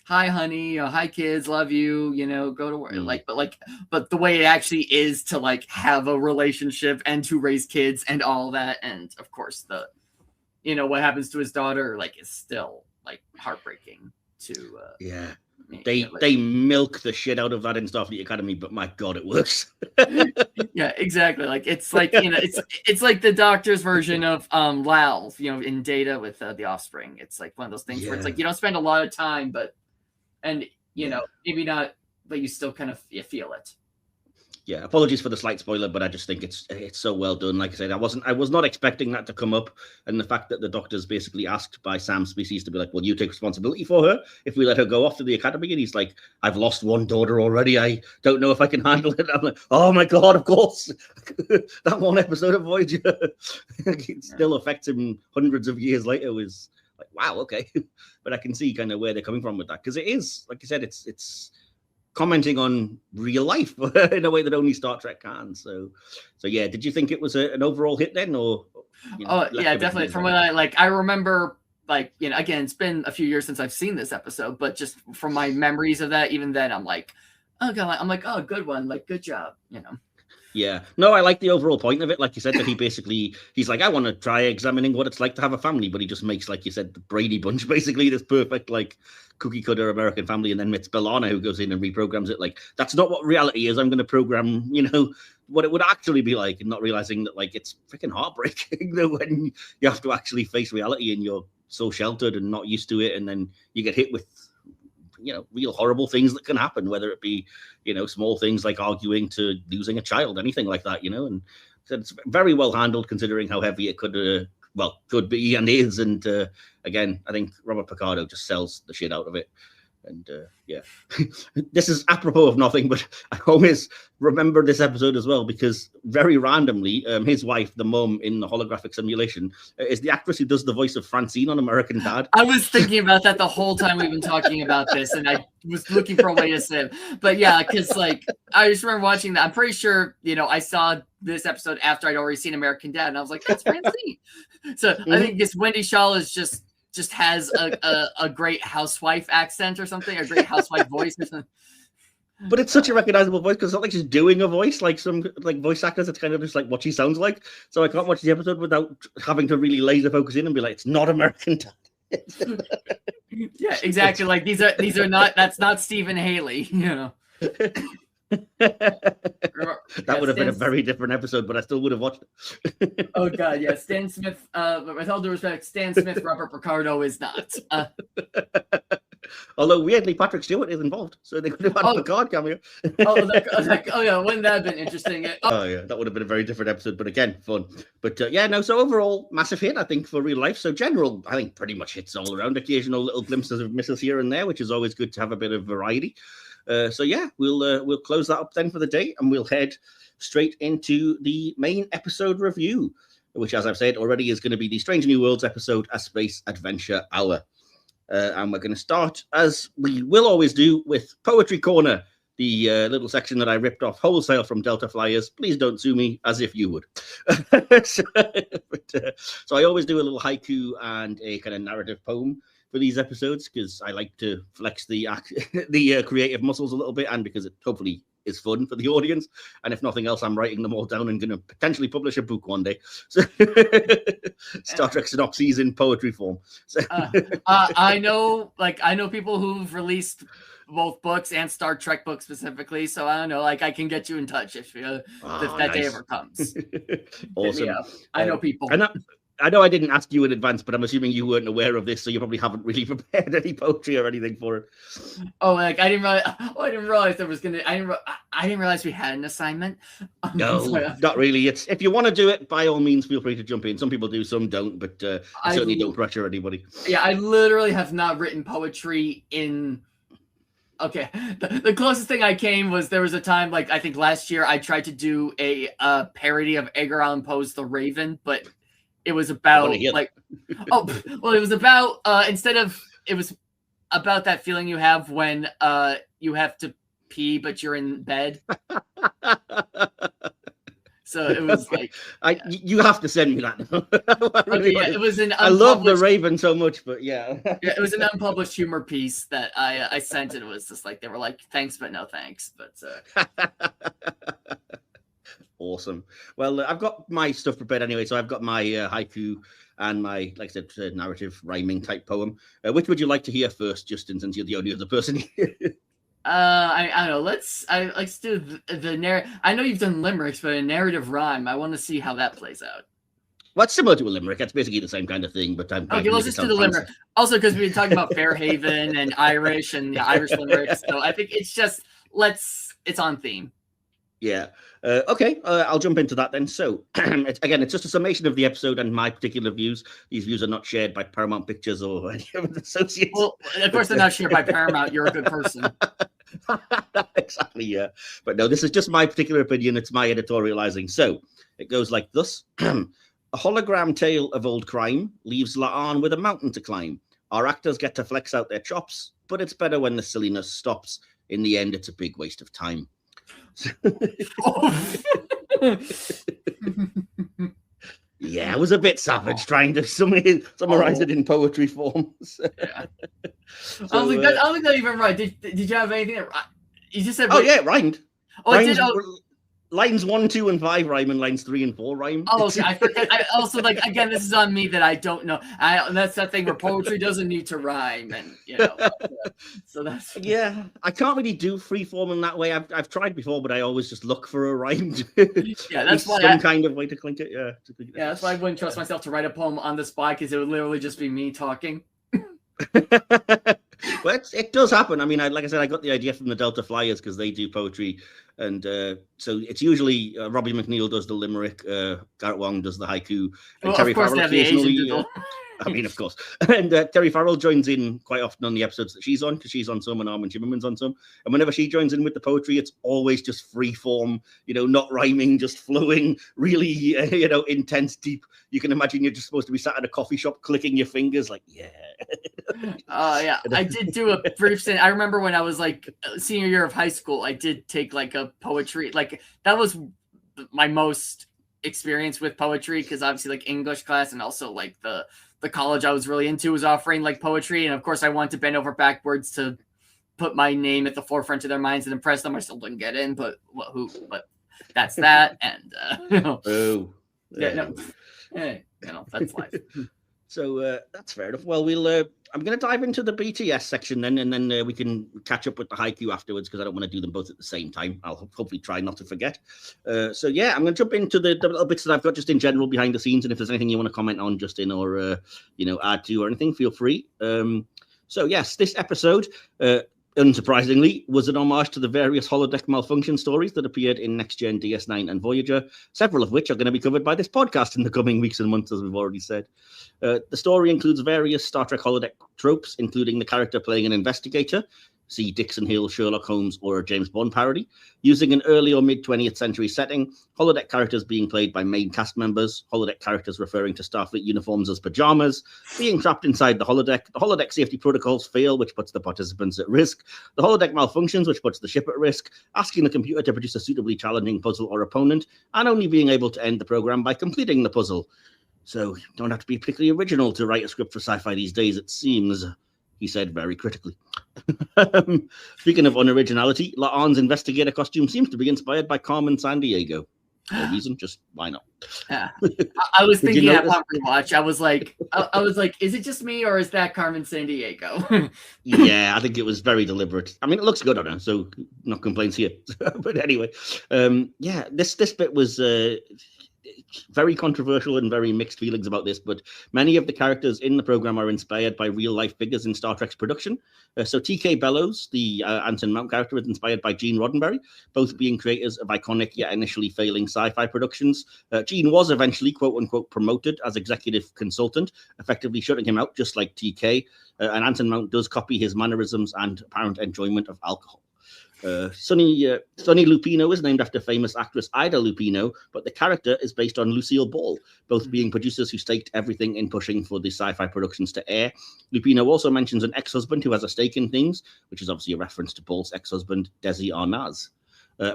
hi honey, hi kids, love you, go to work, but the way it actually is to like have a relationship and to raise kids and all that, and of course the what happens to his daughter is still heartbreaking to they milk the shit out of that in Starfleet Academy, but my god, it works. Yeah, exactly. It's it's like the Doctor's version of Lal, in Data with the Offspring. It's like one of those things where it's like you don't spend a lot of time, maybe not, but you still kind of feel it. Yeah, apologies for the slight spoiler, but I just think it's so well done. Like I said, I was not expecting that to come up, and the fact that the Doctor's basically asked by Sam's species to be like, "Will you take responsibility for her if we let her go off to the academy?" And he's like, "I've lost one daughter already. I don't know if I can handle it." I'm like, "Oh my god, of course!" That one episode of Voyager, it still affects him hundreds of years later. Was like, wow, okay, but I can see kind of where they're coming from with that, because it is, like you said, it's commenting on real life in a way that only Star Trek can. So yeah, did you think it was an overall hit then, or? Yeah, definitely. From what I remember, again, it's been a few years since I've seen this episode, but just from my memories of that, even then, I'm like, oh god, oh, good one, good job, Yeah, no, I like the overall point of it. Like you said, that he's like, I want to try examining what it's like to have a family, but he just makes, like you said, the Brady Bunch, basically this perfect, cookie cutter American family. And then it's B'Elanna who goes in and reprograms it. That's not what reality is. I'm going to program, what it would actually be like, and not realizing that, it's freaking heartbreaking when you have to actually face reality and your so sheltered and not used to it, and then you get hit with, real horrible things that can happen, whether it be, small things like arguing to losing a child, anything like that, and so it's very well handled considering how heavy it could be and is. And again, I think Robert Picardo just sells the shit out of it. And this is apropos of nothing, but I always remember this episode as well because very randomly, his wife, the mum in the holographic simulation, is the actress who does the voice of Francine on American Dad. I was thinking about that the whole time we've been talking about this, and I was looking for a way to say it. But yeah, because I just remember watching that. I'm pretty sure, I saw this episode after I'd already seen American Dad, and I was like, that's Francine. So I think this Wendy Shaw is just has a great housewife accent or something, a great housewife voice or something. But it's such a recognizable voice because it's not like she's doing a voice like some voice actors. It's kind of just like what she sounds like. So I can't watch the episode without having to really laser focus in and be like, it's not American Dad. Yeah, exactly. Like these are not. That's not Stephen Haley. That would have been a very different episode, but I still would have watched it. Oh god, yeah. Stan Smith, with all due respect, Stan Smith, Robert Picardo is not. Although weirdly Patrick Stewart is involved, so they could have had a Picard cameo. Yeah, wouldn't that have been interesting? Oh yeah, that would have been a very different episode, but again, fun. But so overall, massive hit, I think, for real life. So general, I think pretty much hits all around. Occasional little glimpses of misses here and there, which is always good to have a bit of variety. We'll close that up then for the day, and we'll head straight into the main episode review, which, as I've said already, is going to be the Strange New Worlds episode, A Space Adventure Hour. And we're going to start, as we will always do, with Poetry Corner, the little section that I ripped off wholesale from Delta Flyers. Please don't sue me, as if you would. So I always do a little haiku and a kind of narrative poem for these episodes because I like to flex the creative muscles a little bit, and because it hopefully is fun for the audience. And if nothing else, I'm writing them all down and going to potentially publish a book one day. So Star Trek synopses in poetry form. So I know people who've released both books and Star Trek books specifically. So I don't know, I can get you in touch if that day ever comes. Awesome. I know people. I know I didn't ask you in advance, but I'm assuming you weren't aware of this, so you probably haven't really prepared any poetry or anything for it. Oh, I didn't realize there was gonna. I didn't realize we had an assignment. No, not really. It's if you want to do it, by all means, feel free to jump in. Some people do, some don't, but I certainly don't pressure anybody. Yeah, I literally have not written poetry in. Okay, the closest thing I came was there was a time, I think last year, I tried to do a parody of Edgar Allan Poe's The Raven, but it was about it was about it was about that feeling you have when you have to pee but you're in bed. So it was you have to send me that. It was an I love The Raven so much, but yeah, it was an unpublished humor piece that I sent, and it was just they were like, thanks but no thanks. But awesome. Well, I've got my stuff prepared anyway, so I've got my haiku and my, like I said, narrative rhyming type poem. Which would you like to hear first, Justin, since you're the only other person here? I don't know. Let's do the narrative. I know you've done limericks, but a narrative rhyme. I want to see how that plays out. Well, it's similar to a limerick. It's basically the same kind of thing, but I'm okay. Let's just do the limerick. Also, because we've been talking about Fairhaven and Irish and Irish limericks, so I think it's just it's on theme. Yeah. Okay. I'll jump into that then. So, it's just a summation of the episode and my particular views. These views are not shared by Paramount Pictures or any of the associates. Well, of course, they're not shared by Paramount. You're a good person. Exactly. Yeah. But no, this is just my particular opinion. It's my editorializing. So it goes like this. A hologram tale of old crime leaves La'an with a mountain to climb. Our actors get to flex out their chops, but it's better when the silliness stops. In the end, it's a big waste of time. Yeah, I was a bit savage trying to summarize it in poetry form. Yeah. I don't think that even right. Did you have anything? You just said. Oh yeah, it rhymed. Oh, it did. lines 1, 2, and 5 rhyme, and lines 3 and 4 rhyme. Oh, okay. I forget. I also again. This is on me that I don't know. That's that thing where poetry doesn't need to rhyme, and so that's I can't really do freeform in that way. I've tried before, but I always just look for a rhyme. That's why some kind of way to clink it. Yeah, that's why I wouldn't trust myself to write a poem on the spot because it would literally just be me talking. Well, it does happen. I mean, like I said, I got the idea from the Delta Flyers because they do poetry, and so it's usually Robbie McNeil does the limerick, Garrett Wong does the haiku, and Terry Farrell occasionally. I mean, of course. And Terry Farrell joins in quite often on the episodes that she's on, because she's on some and Armin Shimmerman's on some. And whenever she joins in with the poetry, it's always just free form, not rhyming, just flowing, really, intense, deep. You can imagine you're just supposed to be sat at a coffee shop clicking your fingers like, yeah. Yeah. I did do a brief stint. I remember when I was like senior year of high school, I did take like a poetry, like that was my most experience with poetry, because obviously like English class and also like the college I was really into was offering like poetry, and of course I wanted to bend over backwards to put my name at the forefront of their minds and impress them. I still didn't get in, but that's that. And that's life. So that's fair enough. Well, I'm going to dive into the BTS section then, and then we can catch up with the haiku afterwards, because I don't want to do them both at the same time. I'll hopefully try not to forget. I'm going to jump into the little bits that I've got just in general behind the scenes, and if there's anything you want to comment on, Justin, or add to or anything, feel free. Yes, this episode, unsurprisingly, was an homage to the various holodeck malfunction stories that appeared in Next Gen, DS9, and Voyager, several of which are going to be covered by this podcast in the coming weeks and months, as we've already said. The story includes various Star Trek holodeck tropes, including the character playing an investigator, see Dixon Hill, Sherlock Holmes, or a James Bond parody, using an early or mid-20th century setting, holodeck characters being played by main cast members, holodeck characters referring to Starfleet uniforms as pajamas, being trapped inside the holodeck safety protocols fail, which puts the participants at risk, the holodeck malfunctions, which puts the ship at risk, asking the computer to produce a suitably challenging puzzle or opponent, and only being able to end the program by completing the puzzle. So you don't have to be particularly original to write a script for sci-fi these days, it seems, he said very critically. Speaking of unoriginality, La'an's investigator costume seems to be inspired by Carmen Sandiego. No reason, just why not? Yeah. I was thinking upon rewatch. I was like, is it just me, or is that Carmen Sandiego? Yeah, I think it was very deliberate. I mean, it looks good on her, so no complaints here. But anyway, this bit was very controversial and very mixed feelings about this, but many of the characters in the program are inspired by real life figures in Star Trek's production. So TK Bellows, the Anson Mount character, is inspired by Gene Roddenberry, both being creators of iconic yet initially failing sci-fi productions. Gene was eventually, quote unquote, promoted as executive consultant, effectively shutting him out just like TK. And Anson Mount does copy his mannerisms and apparent enjoyment of alcohol. Sonny Lupino is named after famous actress Ida Lupino, but the character is based on Lucille Ball, both being producers who staked everything in pushing for the sci-fi productions to air. Lupino also mentions an ex-husband who has a stake in things, which is obviously a reference to Ball's ex-husband, Desi Arnaz.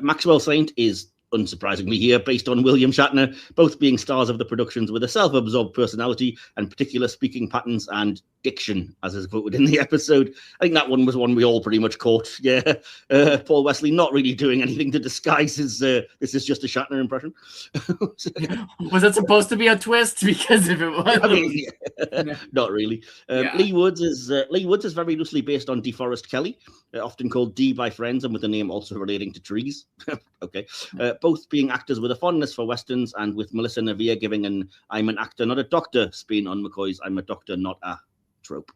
Maxwell Saint is, unsurprisingly here, based on William Shatner, both being stars of the productions with a self-absorbed personality and particular speaking patterns and diction, as is quoted in the episode. I think that one was one we all pretty much caught. Yeah. Paul Wesley not really doing anything to disguise his, this is just a Shatner impression. Was that supposed to be a twist? Because if it was... I mean, not really. Lee Woods is very loosely based on DeForest Kelley, often called D by friends, and with the name also relating to trees. Okay. Both being actors with a fondness for Westerns, and with Melissa Navier giving an I'm an actor, not a doctor spin on McCoy's I'm a doctor, not a trope.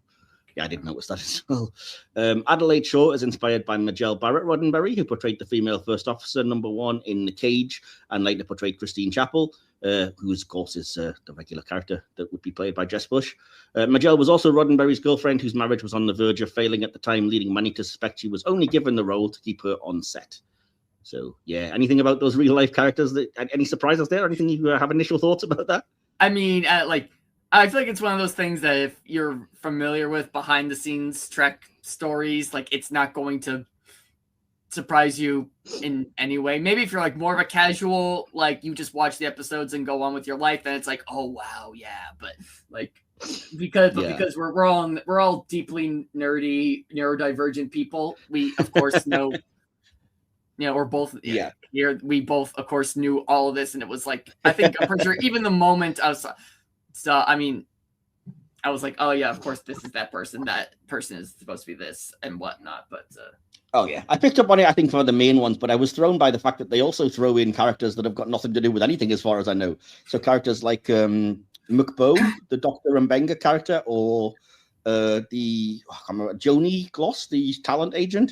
Yeah, I didn't notice that as well. Adelaide Shaw is inspired by Majel Barrett Roddenberry, who portrayed the female first officer #1 in The Cage, and later portrayed Christine Chappell, who, of course, is the regular character that would be played by Jess Bush. Majel was also Roddenberry's girlfriend, whose marriage was on the verge of failing at the time, leading many to suspect she was only given the role to keep her on set. So, yeah, anything about those real-life characters? Any surprises there? Anything you have initial thoughts about that? I mean, I feel like it's one of those things that if you're familiar with behind-the-scenes Trek stories, like, it's not going to surprise you in any way. Maybe if you're, like, more of a casual, like, you just watch the episodes and go on with your life, then it's like, oh, wow, yeah. But, like, because we're all deeply nerdy, neurodivergent people, we, of course, know... or both. Yeah. Here we both, of course, knew all of this, and it was like, I'm pretty sure even the moment I was, I was like, oh yeah, of course, this is that person. That person is supposed to be this and whatnot. But oh yeah, I picked up on it, I think, for the main ones, but I was thrown by the fact that they also throw in characters that have got nothing to do with anything, as far as I know. So characters like McBow, the Dr. Mbenga character, or I can't remember, Joni Gloss, the talent agent.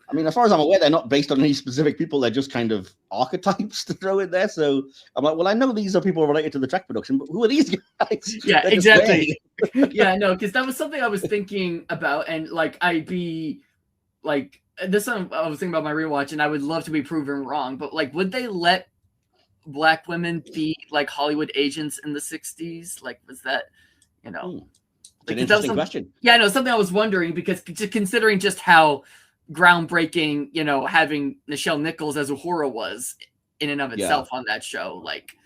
I mean, as far as I'm aware, they're not based on any specific people. They're just kind of archetypes to throw in there. So I'm like, well, I know these are people related to the Trek production, but who are these guys? Yeah, exactly. Yeah, no, because that was something I was thinking about, and like I'd be like, this one I was thinking about my rewatch, and I would love to be proven wrong, but like, would they let Black women be like Hollywood agents in the 60s? Like, was that, It's like, an interesting question. Yeah, no, something I was wondering, because considering just how groundbreaking, having Nichelle Nichols as Uhura was in and of itself on that show. Like,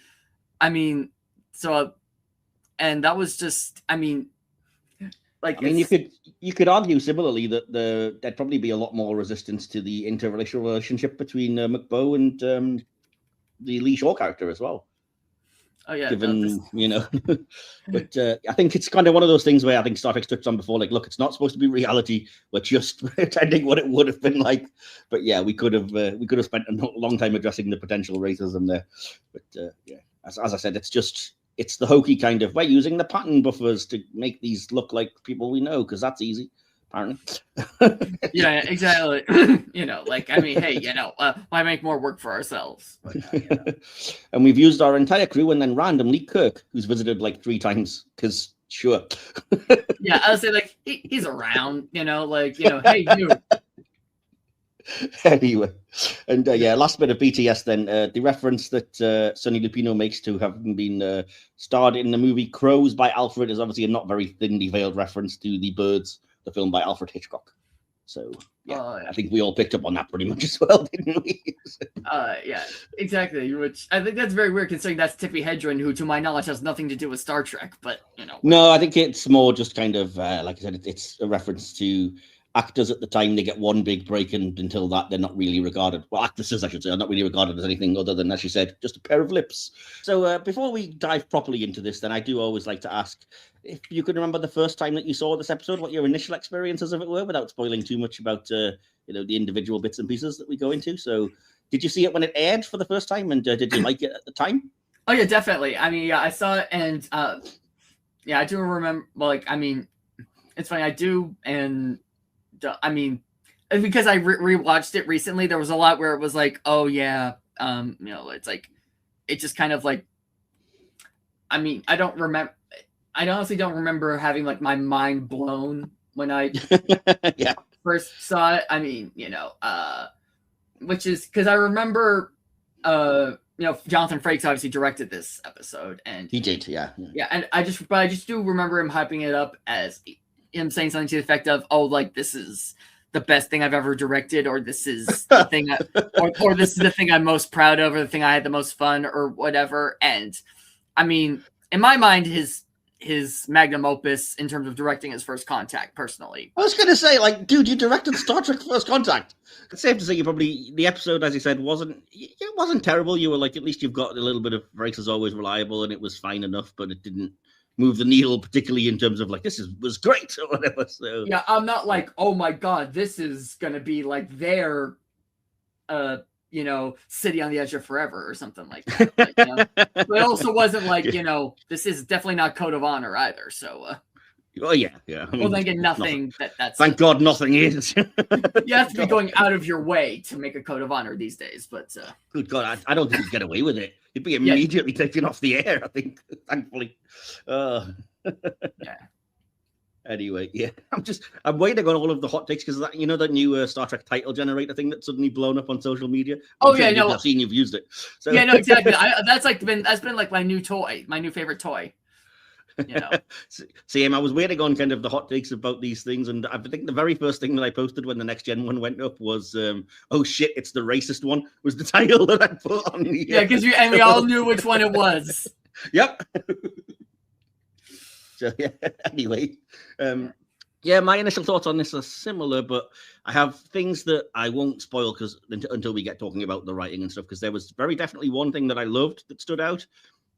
I mean, so, and that was just, I mean, like, I mean, you could argue similarly that there'd probably be a lot more resistance to the interracial relationship between McBow and the Lee Shaw character as well. Oh yeah, given but I think it's kind of one of those things where I think Star Trek's touched on before. Like, look, it's not supposed to be reality. We're just pretending what it would have been like. But yeah, we could have spent a long time addressing the potential racism there. But yeah, as I said, it's the hokey kind of, we're using the pattern buffers to make these look like people we know, because that's easy, apparently. Yeah, exactly. Like, I mean, hey, why make more work for ourselves? But, and we've used our entire crew, and then randomly Kirk, who's visited like 3 times, because sure. Yeah, I would say, like, he's around, hey, you. Anyway, and last bit of BTS then, the reference that Sonny Lupino makes to having been starred in the movie Crows by Alfred is obviously a not very thinly veiled reference to The Birds, the film by Alfred Hitchcock. So yeah, I think we all picked up on that pretty much as well, didn't we? Yeah, exactly. Which I think that's very weird, considering that's Tippi Hedren, who, to my knowledge, has nothing to do with Star Trek. But no, I think it's more just kind of like I said, it's a reference to actors at the time. They get one big break, and until that, they're not really regarded. Well, actresses, I should say, are not really regarded as anything other than, as you said, just a pair of lips. So before we dive properly into this, then I do always like to ask if you can remember the first time that you saw this episode, what your initial experiences of it were, without spoiling too much about the individual bits and pieces that we go into. So, did you see it when it aired for the first time, and did you like it at the time? Oh yeah, definitely. I mean, yeah, I saw it, and yeah, I do remember. Like, I mean, it's funny, I do, and I mean, because I rewatched it recently, there was a lot where it was like, oh yeah, it's like, it just kind of like, I mean, I honestly don't remember having like my mind blown when I first saw it. I mean, which is because I remember, Jonathan Frakes obviously directed this episode, and he did, yeah, and I just do remember him hyping it up as him saying something to the effect of, "Oh, like, this is the best thing I've ever directed," or "This is the thing," or "This is the thing I'm most proud of," or "The thing I had the most fun," or whatever. And I mean, in my mind, his magnum opus in terms of directing is First Contact, personally. I was going to say, like, dude, you directed Star Trek First Contact. It's safe to say the episode, as you said, wasn't terrible. You were like, at least you've got a little bit of Frakes is always reliable, and it was fine enough, but it didn't move the needle particularly in terms of like, was great or whatever. So yeah, I'm not like, oh my god, this is gonna be like their City on the Edge of Forever or something like that. Like, but it also wasn't like, this is definitely not Code of Honor either. So oh yeah. I mean, well, then again, nothing that's thank God nothing is. You have to be going out of your way to make a Code of Honor these days, but good God, I don't think you'd get away with it. You'd be immediately taken off the air, I think, thankfully. Yeah. Anyway, yeah, I'm waiting on all of the hot takes, because that, that new Star Trek title generator thing that's suddenly blown up on social media. I've seen you've used it. So. Yeah, no, exactly. That's been like my new favorite toy. Same. I was waiting on kind of the hot takes about these things, and I think the very first thing that I posted when the Next Gen one went up was, "Oh shit, it's the racist one," was the title that I put on the. Yeah, because we all knew which one it was. Yep. So yeah. Anyway, Yeah, my initial thoughts on this are similar, but I have things that I won't spoil until we get talking about the writing and stuff, because there was very definitely one thing that I loved that stood out,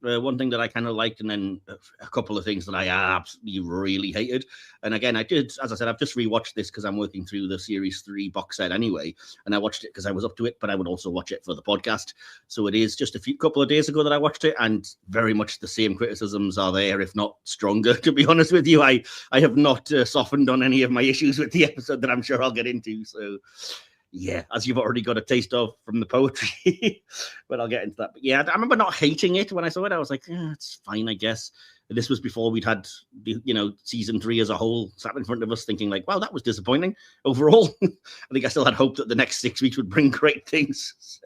one thing that I kind of liked, and then a couple of things that I absolutely really hated. And again, as I said, I've just rewatched this because I'm working through the Series 3 box set anyway, and I watched it because I was up to it, but I would also watch it for the podcast. So it is just couple of days ago that I watched it, and very much the same criticisms are there, if not stronger, to be honest with you. I have not softened on any of my issues with the episode that I'm sure I'll get into. So yeah, as you've already got a taste of from the poetry, but I'll get into that. But yeah, I remember not hating it when I saw it. I was like, it's fine, I guess. This was before we'd had season 3 as a whole sat in front of us, thinking like, wow, that was disappointing overall. I think I still had hope that the next 6 weeks would bring great things. So,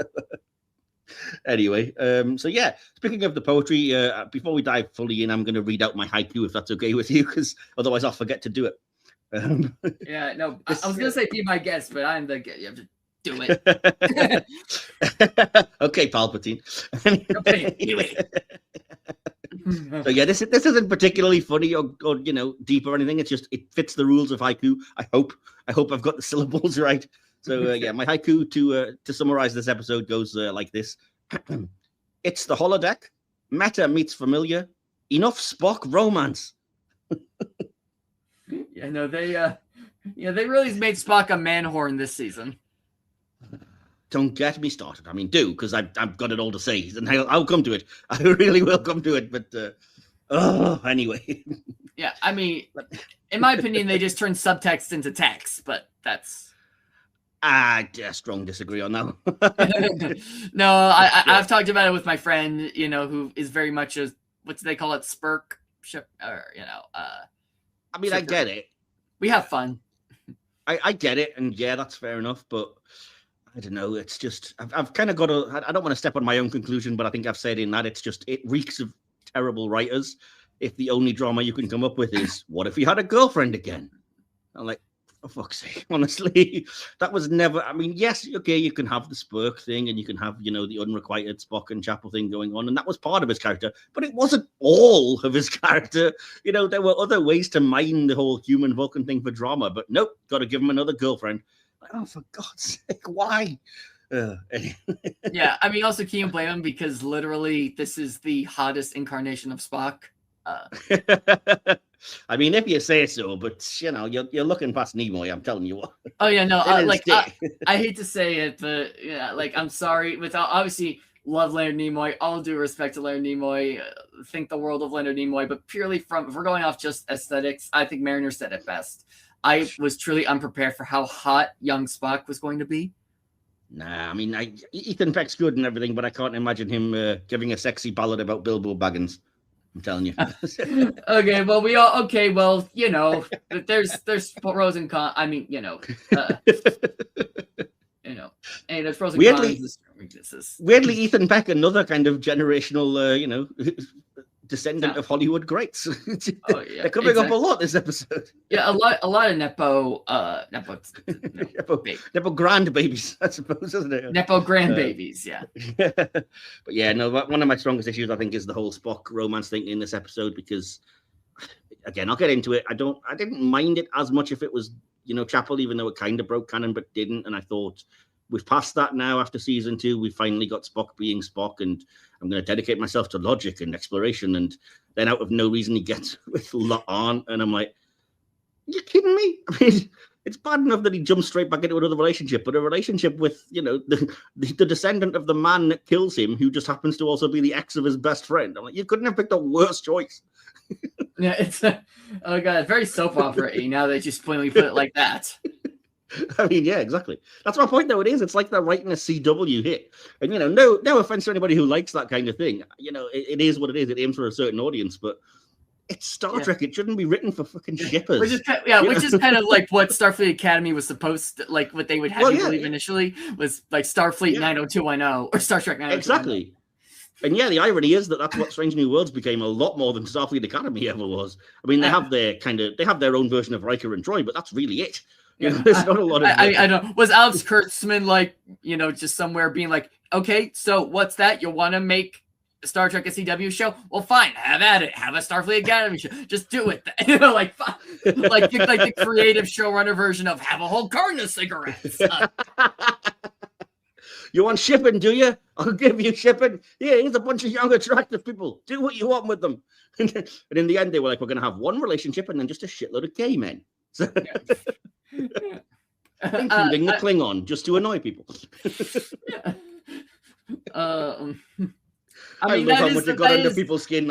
anyway, so yeah, speaking of the poetry, before we dive fully in, I'm going to read out my haiku, if that's okay with you, because otherwise I'll forget to do it. Yeah, no, I was gonna say be my guest, but I'm the guest. You have to do it. Okay, Palpatine. Okay, do it. So yeah, this isn't particularly funny or deep or anything. It's just it fits the rules of haiku. I hope I've got the syllables right. So yeah, my haiku to summarize this episode goes like this: It's the holodeck. Meta meets familiar. Enough Spock romance. Yeah, no, they really made Spock a man horn this season. Don't get me started. I mean, do, because I've got it all to say, and I'll come to it. I really will come to it, but anyway. Yeah, I mean, in my opinion, they just turned subtext into text, but that's... I strong disagree on that. No, I've talked about it with my friend, who is very much a, what do they call it, spurk? Or, I mean, I get it. We have fun. I get it, and yeah, that's fair enough, but I don't know. It's just, I've kind of got to, I don't want to step on my own conclusion, but I think I've said in that it reeks of terrible writers if the only drama you can come up with is, what if he had a girlfriend again? I'm like, for fuck's sake, honestly, that was never, I mean, yes, okay, you can have the Spurk thing and you can have, the unrequited Spock and Chapel thing going on, and that was part of his character, but it wasn't all of his character. There were other ways to mine the whole human Vulcan thing for drama, but nope, got to give him another girlfriend. Like, oh, for God's sake, why? Anyway. Yeah, I mean, also can't blame him because literally this is the hottest incarnation of Spock. I mean, if you say so, but you're looking past Nimoy. I'm telling you what. Oh yeah, no, I hate to say it, but yeah, I'm sorry. Without obviously love Leonard Nimoy, all due respect to Leonard Nimoy, think the world of Leonard Nimoy, but purely if we're going off just aesthetics, I think Mariner said it best. I was truly unprepared for how hot young Spock was going to be. Nah, I mean, Ethan Peck's good and everything, but I can't imagine him giving a sexy ballad about Bilbo Baggins. I'm telling you. Okay, well, there's pros and cons. I mean, hey, there's pros and cons. Weirdly, Ethan Peck, another kind of generational, descendant of Hollywood greats. Oh, yeah, they're coming up a lot this episode. Yeah, a lot of nepo grandbabies, I suppose, isn't it? Nepo grandbabies, yeah. But yeah, no, one of my strongest issues I think is the whole Spock romance thing in this episode, because again, I'll get into it. I didn't mind it as much if it was Chapel, even though it kind of broke canon, but didn't. And I thought, we've passed that now after season 2. We finally got Spock being Spock, and I'm going to dedicate myself to logic and exploration. And then out of no reason, he gets with La'an, and I'm like, you kidding me? I mean, it's bad enough that he jumps straight back into another relationship, but a relationship with, the descendant of the man that kills him, who just happens to also be the ex of his best friend. I'm like, you couldn't have picked a worse choice. Yeah, it's oh god, very soap opera-y now they just plainly put it like that. I mean, yeah, exactly. That's my point, though. It is. It's like they're writing a CW hit. And, no offense to anybody who likes that kind of thing. It is what it is. It aims for a certain audience, but it's Star Trek. It shouldn't be written for fucking shippers. Which is kind of like what Starfleet Academy was supposed to, like what they would have you believe initially was like Starfleet 90210 or Star Trek 90210. Exactly. And yeah, the irony is that that's what Strange New Worlds became a lot more than Starfleet Academy ever was. I mean, they have their own version of Riker and Troy, but that's really it. There's not a lot of. I don't. Was Alex Kurtzman just somewhere being like, okay, so what's that? You want to make Star Trek a CW show? Well, fine, have at it. Have a Starfleet Academy show. Just do it. Like the creative showrunner version of have a whole carton of cigarettes. You want shipping, do you? I'll give you shipping. Yeah, here's a bunch of young, attractive people. Do what you want with them. And in the end, they were like, we're going to have one relationship and then just a shitload of gay men. So, including the Klingon, just to annoy people. I mean, love how much it got under people's skin.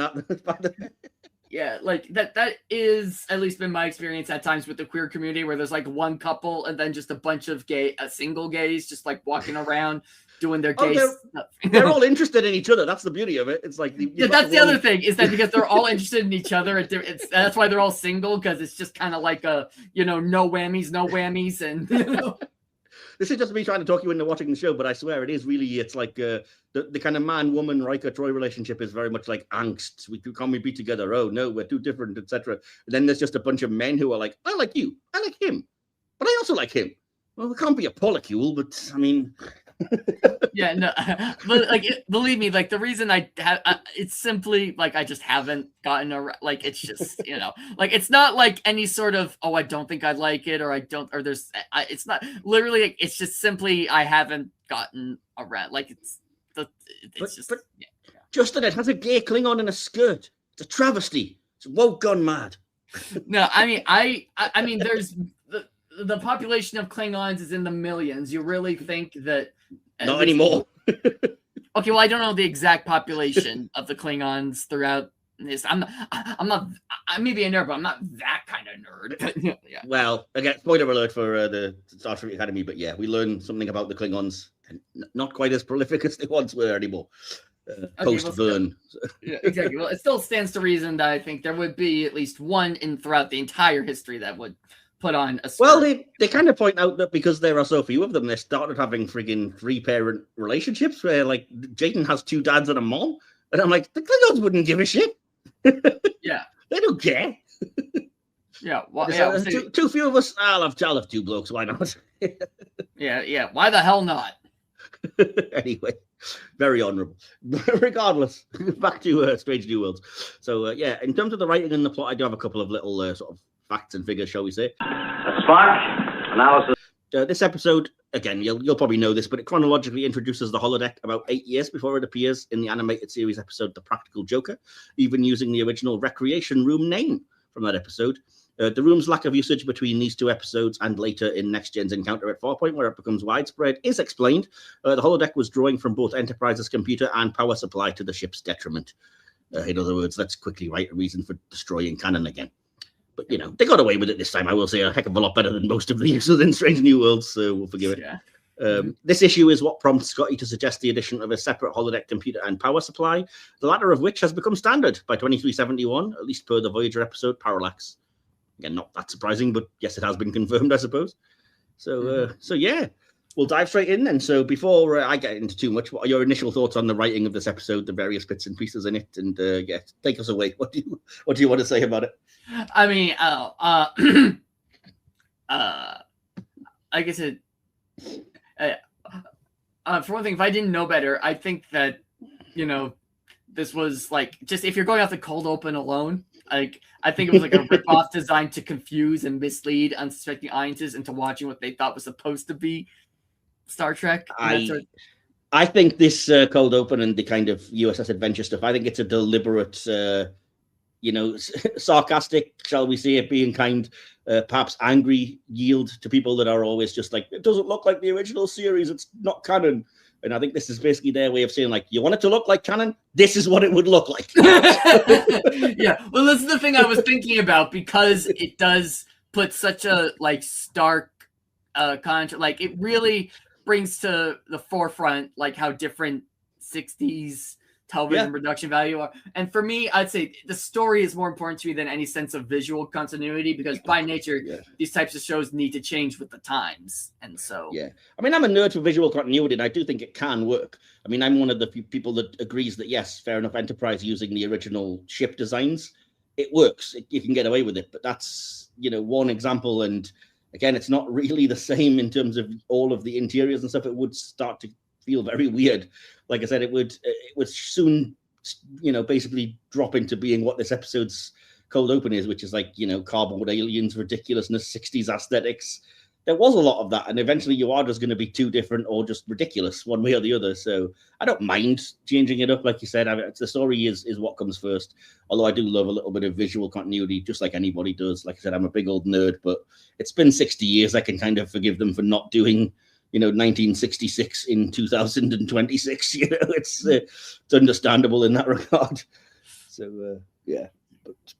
Yeah, like that is at least been my experience at times with the queer community, where there's like one couple and then just a bunch of single gays just like walking around doing their gay stuff. They're all interested in each other. That's the beauty of it. It's like that's the other thing, is that because they're all interested in each other, that's why they're all single, because it's just kind of like a no whammies, and This is just me trying to talk you into watching the show, but I swear it is really, it's like the kind of man-woman Riker Troy relationship is very much like angst. Can we be together? Oh no, we're too different, etc. Then there's just a bunch of men who are like, I like you, I like him, but I also like him. Well, it can't be a polycule, but I mean, yeah, no, but like, believe me, like the reason I have, it's simply like I just haven't gotten like, it's just like it's not like any sort of I don't think I'd like it, or I don't, or there's it's not literally, it's just simply I haven't gotten around. Like it's just. Yeah. Justin, it has a gay Klingon in a skirt. It's a travesty. It's woke gone mad. No, I mean I mean there's the population of Klingons is in the millions. You really think that? Not anymore. Okay, well, I don't know the exact population of the Klingons throughout this. I may be a nerd, but I'm not that kind of nerd. Yeah. Well, again, spoiler alert for the Star Trek Academy, but yeah, we learned something about the Klingons, and not quite as prolific as they once were anymore. Post-Vern. Yeah, exactly. Well, it still stands to reason that I think there would be at least one throughout the entire history that would put on a skirt. Well, they kind of point out that because there are so few of them, they started having friggin' 3-parent relationships where, like, Jayden has 2 dads and a mom. And I'm like, the Klingons wouldn't give a shit. Yeah. They don't care. Yeah. Well, too few of us. I'll have 2 blokes. Why not? Yeah. Why the hell not? Anyway, very honourable. Regardless, back to Strange New Worlds. So, in terms of the writing and the plot, I do have a couple of little sort of facts and figures, shall we say. Spark analysis. This episode, again, you'll probably know this, but it chronologically introduces the holodeck about 8 years before it appears in the animated series episode The Practical Joker, even using the original Recreation Room name from that episode. The room's lack of usage between these 2 episodes and later in Next Gen's encounter at Farpoint, where it becomes widespread, is explained. The holodeck was drawing from both Enterprise's computer and power supply to the ship's detriment. In other words, let's quickly write a reason for destroying canon again. But, they got away with it this time. I will say a heck of a lot better than most of the uses in Strange New Worlds, so we'll forgive it. Yeah. This issue is what prompts Scotty to suggest the addition of a separate holodeck computer and power supply, the latter of which has become standard by 2371, at least per the Voyager episode Parallax. Again, not that surprising, but yes, it has been confirmed, I suppose. So, we'll dive straight in then. So before I get into too much, what are your initial thoughts on the writing of this episode, the various bits and pieces in it? And take us away. What do you want to say about it? I mean, like I said, for one thing, if I didn't know better, I think that, this was like, just if you're going off the cold open alone, like, I think it was like a ripoff designed to confuse and mislead unsuspecting audiences into watching what they thought was supposed to be Star Trek. I think this cold open and the kind of USS Adventure stuff, I think it's a deliberate, sarcastic, shall we say it, being kind, perhaps angry yield to people that are always just like, it doesn't look like the original series, it's not canon. And I think this is basically their way of saying, like, you want it to look like canon? This is what it would look like. Yeah, well, this is the thing I was thinking about, because it does put such a, like, stark contrast. Like, it really brings to the forefront, like, how different 60s television production value are. And for me, I'd say the story is more important to me than any sense of visual continuity, because by nature, these types of shows need to change with the times. And so, I mean, I'm a nerd for visual continuity, and I do think it can work. I mean, I'm one of the people that agrees that, yes, fair enough, Enterprise using the original ship designs, it works. You can get away with it. But that's, one example. And again, it's not really the same in terms of all of the interiors and stuff. It would start to feel very weird. Like I said, it would soon basically drop into being what this episode's cold open is, which is like, cardboard aliens, ridiculousness, 60s aesthetics. There was a lot of that, and eventually you are just going to be too different or just ridiculous one way or the other. So I don't mind changing it up, like you said. The story is what comes first, although I do love a little bit of visual continuity, just like anybody does. Like I said, I'm a big old nerd, but it's been 60 years. I can kind of forgive them for not doing 1966 in 2026. It's understandable in that regard. So yeah,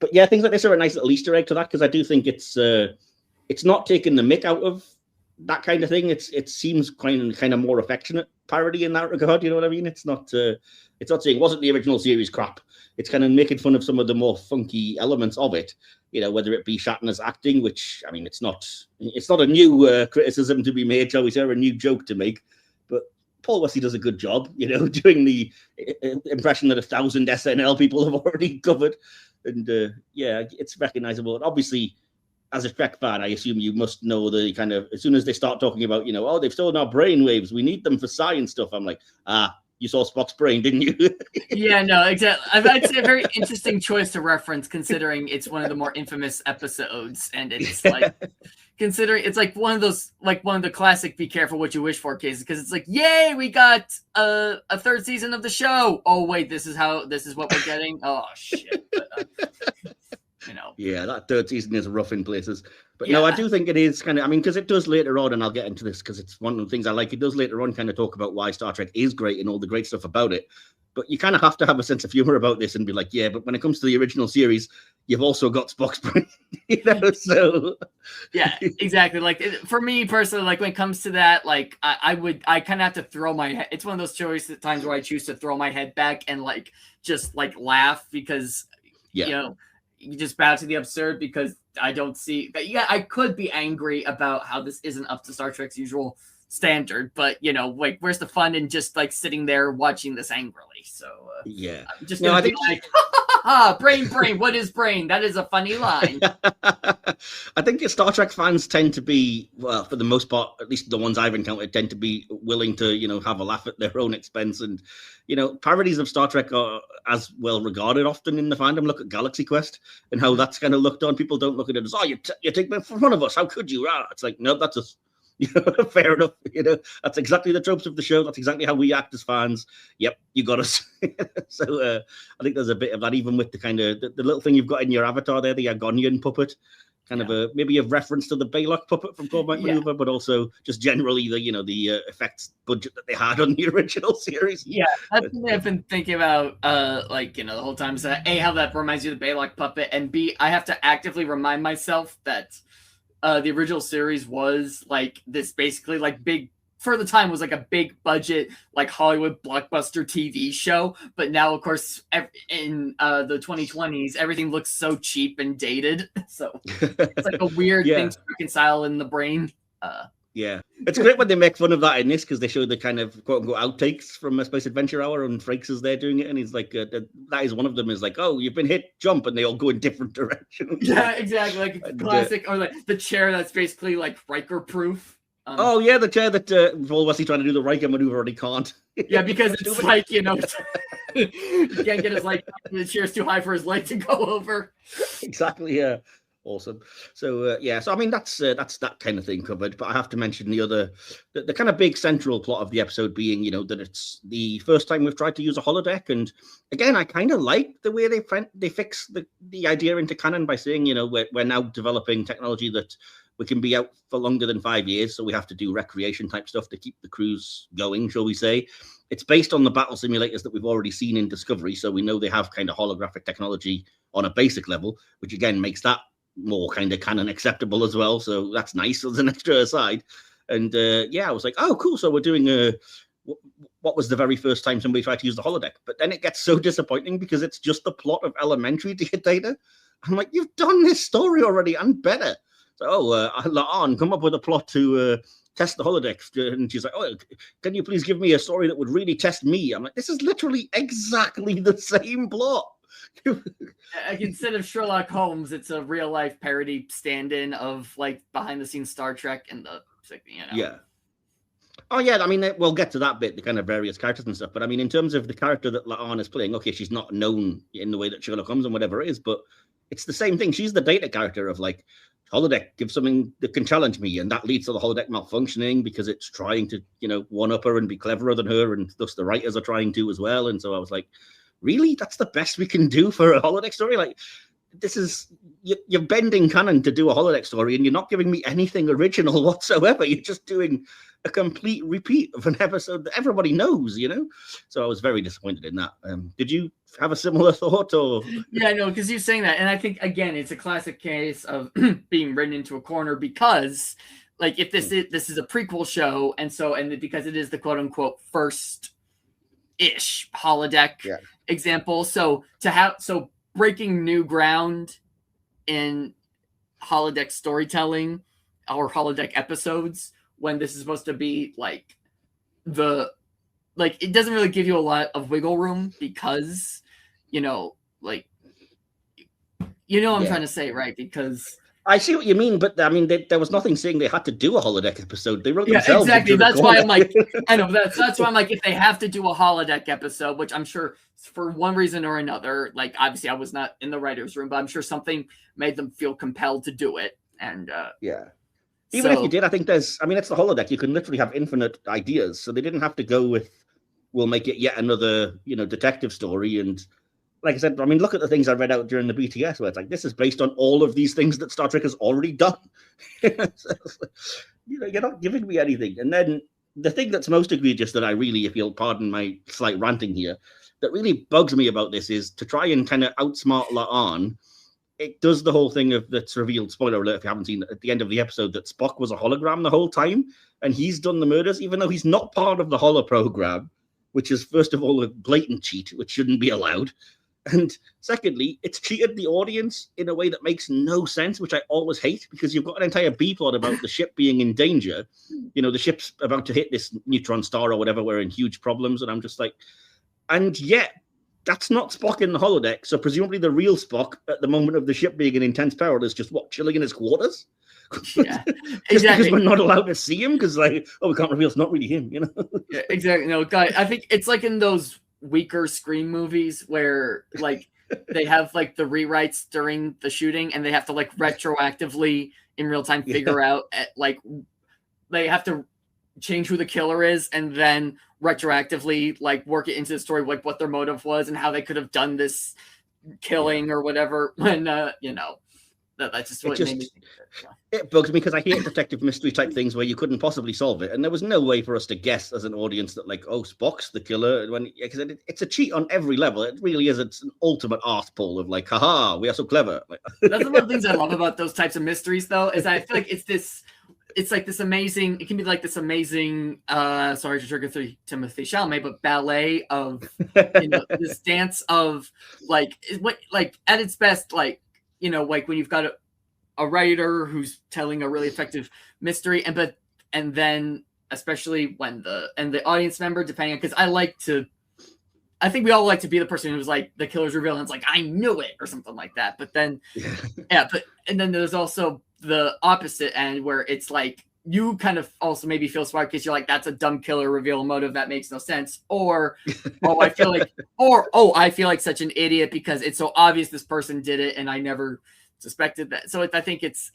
but yeah, things like this are a nice little Easter egg to that, because I do think it's not taking the mick out of that kind of thing. It seems kind of more affectionate parody in that regard. You know what I mean? It's not saying wasn't the original series crap. It's kind of making fun of some of the more funky elements of it. Whether it be Shatner's acting, which, I mean, it's not a new criticism to be made, shall we say, or a new joke to make. But Paul Wesley does a good job, doing the impression that 1,000 SNL people have already covered. And yeah, it's recognizable. And obviously, as a Trek fan, I assume you must know the kind of, as soon as they start talking about, they've stolen our brain waves, we need them for science stuff. I'm like, you saw Spock's brain, didn't you? Yeah, no, exactly. I'd say a very interesting choice to reference, considering it's one of the more infamous episodes, and it's like, considering it's like one of the classic "Be careful what you wish for" cases, because it's like, yay, we got a third season of the show. Oh wait, this is what we're getting. Oh shit. Yeah, that third season is rough in places. But yeah. No, I do think it is kind of, because it does later on, and I'll get into this because it's one of the things I like. It does later on kind of talk about why Star Trek is great and all the great stuff about it. But you kind of have to have a sense of humor about this and be like, yeah, but when it comes to the original series, you've also got Spock's brain, so. Yeah, exactly. Like, for me personally, like, when it comes to that, like, I kind of have to throw my head. It's one of those choices at times where I choose to throw my head back and, like, just, like, laugh because, you just bow to the absurd, because I don't see that. Yeah, I could be angry about how this isn't up to Star Trek's usual standard, but like, where's the fun in just like sitting there watching this angrily? So yeah, I'm just gonna be like, ha, brain, what is brain? That is a funny line. I think Star Trek fans tend to be, well, for the most part, at least the ones I've encountered, tend to be willing to have a laugh at their own expense. And parodies of Star Trek are as well regarded often in the fandom. Look at Galaxy Quest and how that's kind of looked on. People don't look at it as, you take me for one of us, how could you? It's like, no, that's us. Fair enough. That's exactly the tropes of the show. That's exactly how we act as fans. Yep, you got us. So I think there's a bit of that, even with the kind of the little thing you've got in your avatar there, the Agonian puppet, kind of maybe a reference to the Baylock puppet from Combat Maneuver, but also just generally the effects budget that they had on the original series. Yeah, that's something I've been thinking about, the whole time. Is that A, how that reminds you of the Baylock puppet, and B, I have to actively remind myself that the original series was like this, basically like big, for the time, was like a big budget, like Hollywood blockbuster TV show. But now, of course, in the 2020s, everything looks so cheap and dated. So it's like a weird thing to reconcile in the brain. Yeah, it's great when they make fun of that in this, because they show the kind of quote unquote outtakes from a Space Adventure Hour, and Frakes is there doing it, and he's like, that is one of them is like, oh, you've been hit, jump, and they all go in different directions. Yeah, exactly, like a classic, or like the chair that's basically like Riker proof. The chair that Paul Wesley trying to do the Riker maneuver and he can't. Yeah, because it's like, you can't get his leg, the chair's too high for his leg to go over. Exactly, yeah. Awesome. So so I mean that's that kind of thing covered, but I have to mention the kind of big central plot of the episode being that it's the first time we've tried to use a holodeck, and again I kind of like the way they fix the idea into canon by saying we're now developing technology that we can be out for longer than 5 years, so we have to do recreation type stuff to keep the crews going, shall we say. It's based on the battle simulators that we've already seen in Discovery, so we know they have kind of holographic technology on a basic level, which again makes that more kind of canon acceptable as well. So that's nice as an extra aside. And I was like, oh, cool. So we're doing what was the very first time somebody tried to use the holodeck. But then it gets so disappointing because it's just the plot of Elementary to get data. I'm like, you've done this story already and better. So, La'an, come up with a plot to test the holodeck. And she's like, oh, can you please give me a story that would really test me? I'm like, this is literally exactly the same plot. Instead of Sherlock Holmes, it's a real life parody stand-in of like behind the scenes Star Trek and the Yeah. Oh yeah, I mean, we'll get to that bit, the kind of various characters and stuff. But I mean, in terms of the character that La'an is playing, okay, she's not known in the way that Sherlock Holmes and whatever it is, but it's the same thing. She's the data character of like, holodeck, give something that can challenge me, and that leads to the holodeck malfunctioning because it's trying to, one up her and be cleverer than her, and thus the writers are trying to as well. And so I was like, really, that's the best we can do for a holodeck story? Like, this is you're bending canon to do a holodeck story, and you're not giving me anything original whatsoever. You're just doing a complete repeat of an episode that everybody knows, So I was very disappointed in that. Did you have a similar thought? Or yeah, no, because you're saying that, and I think again, it's a classic case of being written into a corner because, like, if this is a prequel show, and because it is the quote unquote first-ish holodeck example, so breaking new ground in holodeck storytelling or holodeck episodes when this is supposed to be like it doesn't really give you a lot of wiggle room because I'm trying to say, right? Because I see what you mean, but I mean, there was nothing saying they had to do a holodeck episode. They wrote themselves. Exactly. That's why I'm like, I know that's why I'm like, if they have to do a holodeck episode, which I'm sure for one reason or another, like obviously I was not in the writer's room, but I'm sure something made them feel compelled to do it. And even if you did, I think it's the holodeck. You can literally have infinite ideas, so they didn't have to go with, we'll make it yet another, detective story. And like I said, I mean, look at the things I read out during the BTS, where it's like, this is based on all of these things that Star Trek has already done. So, you're not giving me anything. And then the thing that's most egregious that I really, if you'll pardon my slight ranting here, that really bugs me about this is to try and kind of outsmart La'an. It does the whole thing of that's revealed, spoiler alert if you haven't seen it, at the end of the episode, that Spock was a hologram the whole time, and he's done the murders, even though he's not part of the holoprogram, which is, first of all, a blatant cheat, which shouldn't be allowed. And secondly, it's cheated the audience in a way that makes no sense, which I always hate, because you've got an entire B-plot about the ship being in danger. The ship's about to hit this neutron star or whatever, we're in huge problems, and I'm just like, and yet, that's not Spock in the holodeck. So presumably the real Spock at the moment of the ship being in intense peril is just chilling in his quarters. Yeah, just because we're not allowed to see him because we can't reveal it's not really him. Yeah, exactly. No, guy, I think it's like in those weaker Scream movies where like they have like the rewrites during the shooting and they have to like retroactively in real time figure out like they have to change who the killer is and then retroactively like work it into the story, like what their motive was and how they could have done this killing or whatever. When that's just what made me think of it. It bugs me because I hate detective mystery type things where you couldn't possibly solve it, and there was no way for us to guess as an audience that Spock's the killer. Because it's a cheat on every level. It really is. It's an ultimate arse pull of like, haha, we are so clever. That's one of the things I love about those types of mysteries, though, is I feel like it's like this amazing, it can be like this amazing, sorry to trigger Timothée Chalamet, but ballet of, this dance of like at its best, like when you've got a writer who's telling a really effective mystery and then especially when the audience member, depending on, because I think we all like to be the person who's like the killer's reveal and it's like, I knew it or something like that. But then, and then there's also the opposite end where it's like, you kind of also maybe feel smart because you're like, that's a dumb killer reveal motive that makes no sense. Or, I feel like such an idiot because it's so obvious this person did it and I never suspected that. So I think it's,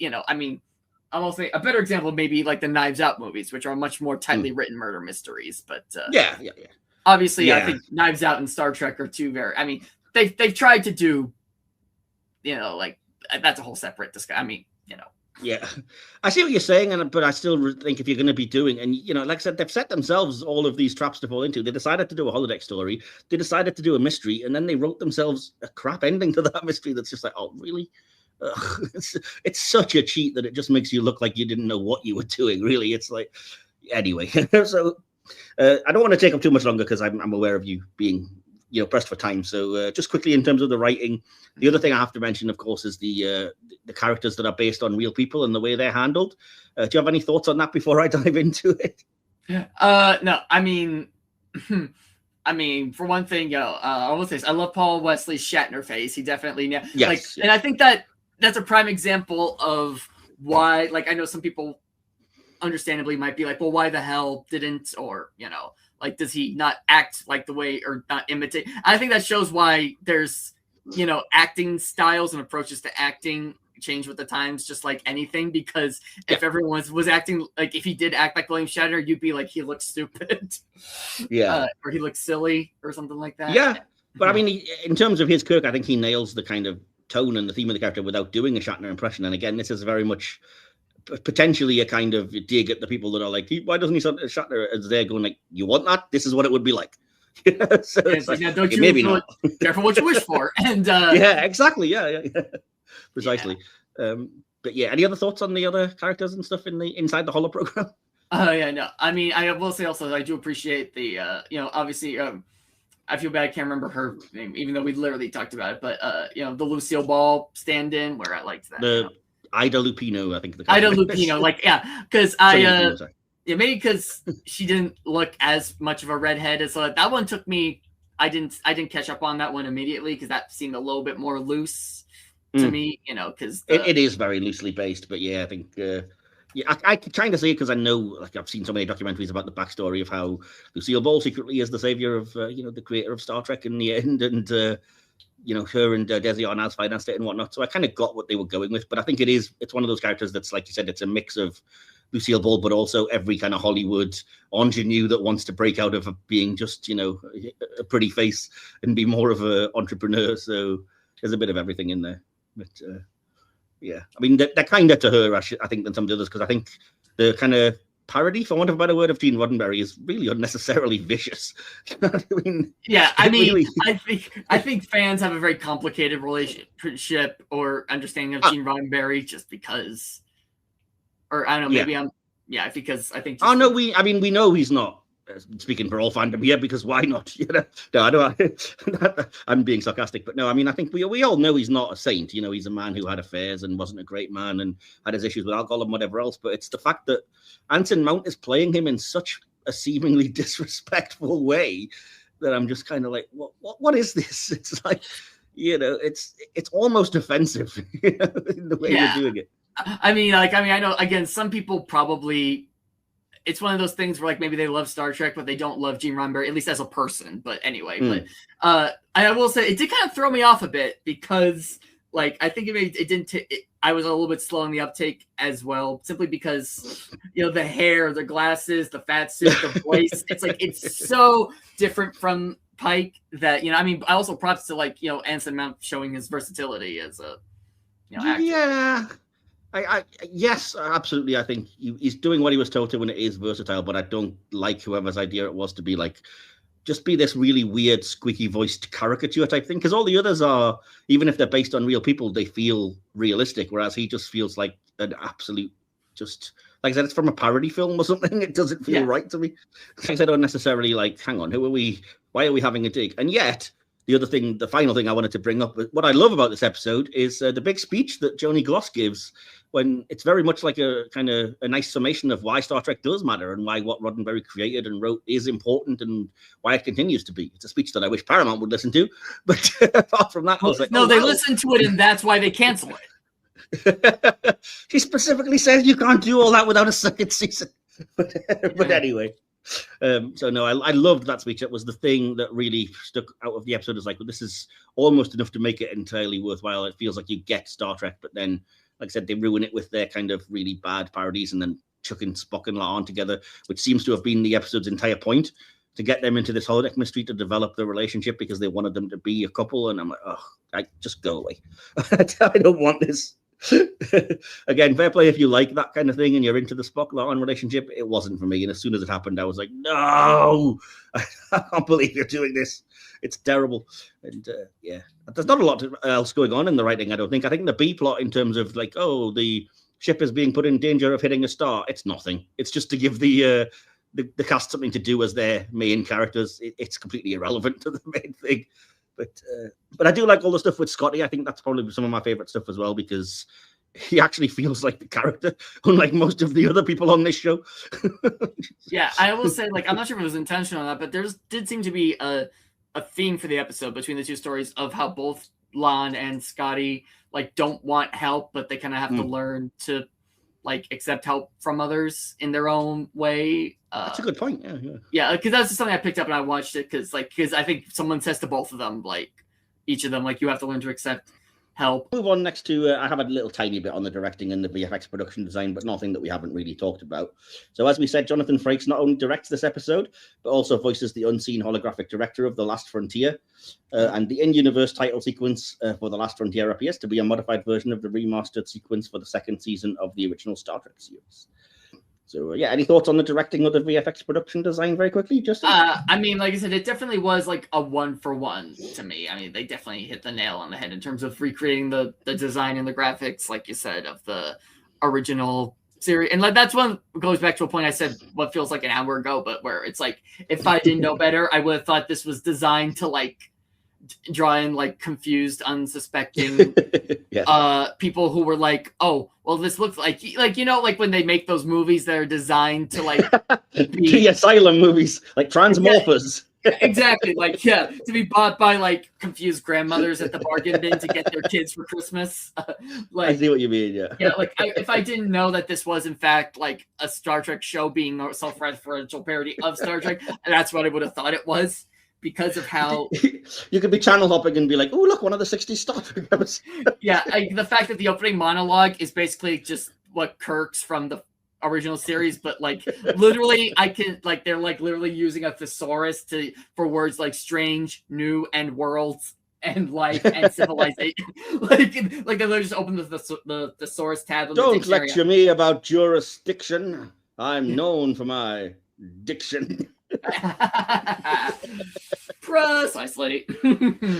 almost a better example maybe like the Knives Out movies, which are much more tightly written murder mysteries. But obviously, I think Knives Out and Star Trek are two very. I mean, they've tried to do, like that's a whole separate discussion. Yeah, I see what you're saying, but I still think if you're going to be doing, and like I said, they've set themselves all of thure traps to fall into. They decided to do a holodeck story, they decided to do a mystery, and then they wrote themselves a crap ending to that mystery. That's just like, oh, really? It's such a cheat that it just makes you look like you didn't know what you were doing. Really, it's like, anyway. So I don't want to take up too much longer because I'm aware of you being pressed for time. So just quickly in terms of the writing, the other thing I have to mention, of course, is the characters that are based on real people and the way they're handled. Do you have any thoughts on that before I dive into it? No, I mean, for one thing, I will say this, I love Paul Wesley's Shatner face. He definitely, and I think that's a prime example of why, like, I know some people understandably might be like, well, why the hell didn't, or, like, does he not act like the way, or not imitate? I think that shows why there's, acting styles and approaches to acting change with the times, just like anything, because if everyone was acting like, if he did act like William Shatner, you'd be like, he looks stupid. Or he looks silly or something like that. Yeah. But I mean, in terms of his Kirk, I think he nails the kind of tone and the theme of the character without doing a Shatner impression. And again, this is very much potentially a kind of dig at the people that are like, why doesn't he sound Shatner? As they're going like, you want that? This is what it would be like. So it's like, don't you maybe not. Careful what you wish for. And yeah, exactly. Yeah. Precisely. Yeah. But yeah, any other thoughts on the other characters and stuff inside the holoprogram? Yeah, no. I mean, I will say also, I do appreciate the, obviously, I feel bad I can't remember her name, even though we literally talked about it. But the Lucille Ball stand-in, where I liked that. Ida Lupino, I think. Ida Lupino, because maybe because she didn't look as much of a redhead, and so that one took me. I didn't catch up on that one immediately because that seemed a little bit more loose to me, because it is very loosely based. But yeah, I think. I kind of see it because I know, like, I've seen so many documentaries about the backstory of how Lucille Ball secretly is the savior of, the creator of Star Trek in the end, and her and Desi Arnaz financed it and whatnot. So I kind of got what they were going with. But I think it's one of those characters that's, like you said, it's a mix of Lucille Ball, but also every kind of Hollywood ingenue that wants to break out of being just, a pretty face and be more of an entrepreneur. So there's a bit of everything in there. But yeah, I mean, they're kinder to her, I think, than some of the others, because I think the kind of parody, for want of a better word, of Gene Roddenberry is really unnecessarily vicious. I mean, really... I think fans have a very complicated relationship or understanding of Gene Roddenberry just because, or I don't know, maybe because I think. No, we know he's not. Speaking for all fandom here, because why not? No, I don't. I'm being sarcastic, but no, I mean, I think we all know he's not a saint. He's a man who had affairs and wasn't a great man and had his issues with alcohol and whatever else. But it's the fact that Anson Mount is playing him in such a seemingly disrespectful way that I'm just kind of like, what is this? It's like, it's almost offensive in the way you're doing it. I mean, I know, again, some people probably. It's one of those things where, like, maybe they love Star Trek, but they don't love Gene Roddenberry, at least as a person. But anyway, but I will say it did kind of throw me off a bit because, like, I think I was a little bit slow on the uptake as well, simply because, the hair, the glasses, the fat suit, the voice, it's like, it's so different from Pike that, I mean, I also props to, like, Anson Mount showing his versatility as a, actor. Yeah. Yes, absolutely. I think he's doing what he was told to, and it is versatile. But I don't like whoever's idea it was to be like, just be this really weird, squeaky voiced caricature type thing. Because all the others are, even if they're based on real people, they feel realistic. Whereas he just feels like an absolute, just like I said, it's from a parody film or something. It doesn't feel right to me. I don't necessarily like, hang on, who are we? Why are we having a dig? And yet, the final thing I wanted to bring up, what I love about this episode is the big speech that Joni Gloss gives, when it's very much like a kind of a nice summation of why Star Trek does matter and why what Roddenberry created and wrote is important and why it continues to be. It's a speech that I wish Paramount would listen to, but apart from that, I was like, they listen to it and that's why they cancel it. She specifically says you can't do all that without a second season. But anyway. So no, I loved that speech. That was the thing that really stuck out of the episode. Is like, well, this is almost enough to make it entirely worthwhile. It feels like you get Star Trek, but then, like I said, they ruin it with their kind of really bad parodies and then chucking Spock and La'an together, which seems to have been the episode's entire point, to get them into this holodeck mystery, to develop the relationship because they wanted them to be a couple. And I'm like, I just go away. I don't want this. Again, fair play if you like that kind of thing and you're into the Spock La'an relationship. It wasn't for me, and as soon as it happened, I was like, no, I can't believe you're doing this. It's terrible. And there's not a lot else going on in the writing. I think the B plot, in terms of like, the ship is being put in danger of hitting a star, it's nothing. It's just to give the cast something to do as their main characters. It's completely irrelevant to the main thing. But I do like all the stuff with Scotty. I think that's probably some of my favorite stuff as well, because he actually feels like the character, unlike most of the other people on this show. Yeah, I will say, like, I'm not sure if it was intentional or not, but there did seem to be a theme for the episode between the two stories of how both Lon and Scotty, like, don't want help, but they kind of have to learn to, like accept help from others in their own way. That's a good point. Yeah, because that's just something I picked up and I watched it because I think someone says to both of them, like each of them, like you have to learn to accept help. Move on next to I have a little tiny bit on the directing and the VFX production design, but nothing that we haven't really talked about. So as we said, Jonathan Frakes not only directs this episode, but also voices the unseen holographic director of The Last Frontier. And the in-universe title sequence for The Last Frontier appears to be a modified version of the remastered sequence for the second season of the original Star Trek series. So, any thoughts on the directing or the VFX production design very quickly? Justin? I mean, like I said, it definitely was like a 1-for-1 to me. I mean, they definitely hit the nail on the head in terms of recreating the design and the graphics, like you said, of the original series. And like that's one goes back to a point I said what feels like an hour ago, but where it's like, if I didn't know better, I would have thought this was designed to like draw in like confused, unsuspecting people who were like, oh, well, this looks like like when they make those movies that are designed to like the asylum movies, like Transmorphers. Yeah, exactly, to be bought by like confused grandmothers at the bargain bin to get their kids for Christmas. I see what you mean. Like if I didn't know that this was in fact like a Star Trek show being a self-referential parody of Star Trek, that's what I would have thought it was. Because of how you could be channel hopping and be like, oh, look, one of the 60s Star Trek episodes. The fact that the opening monologue is basically just what Kirk's from the original series, but like literally they're like literally using a thesaurus for words like strange, new, and worlds and life and civilization. like they literally just open the thesaurus tab. Don't lecture me about jurisdiction. I'm known for my diction. Precisely.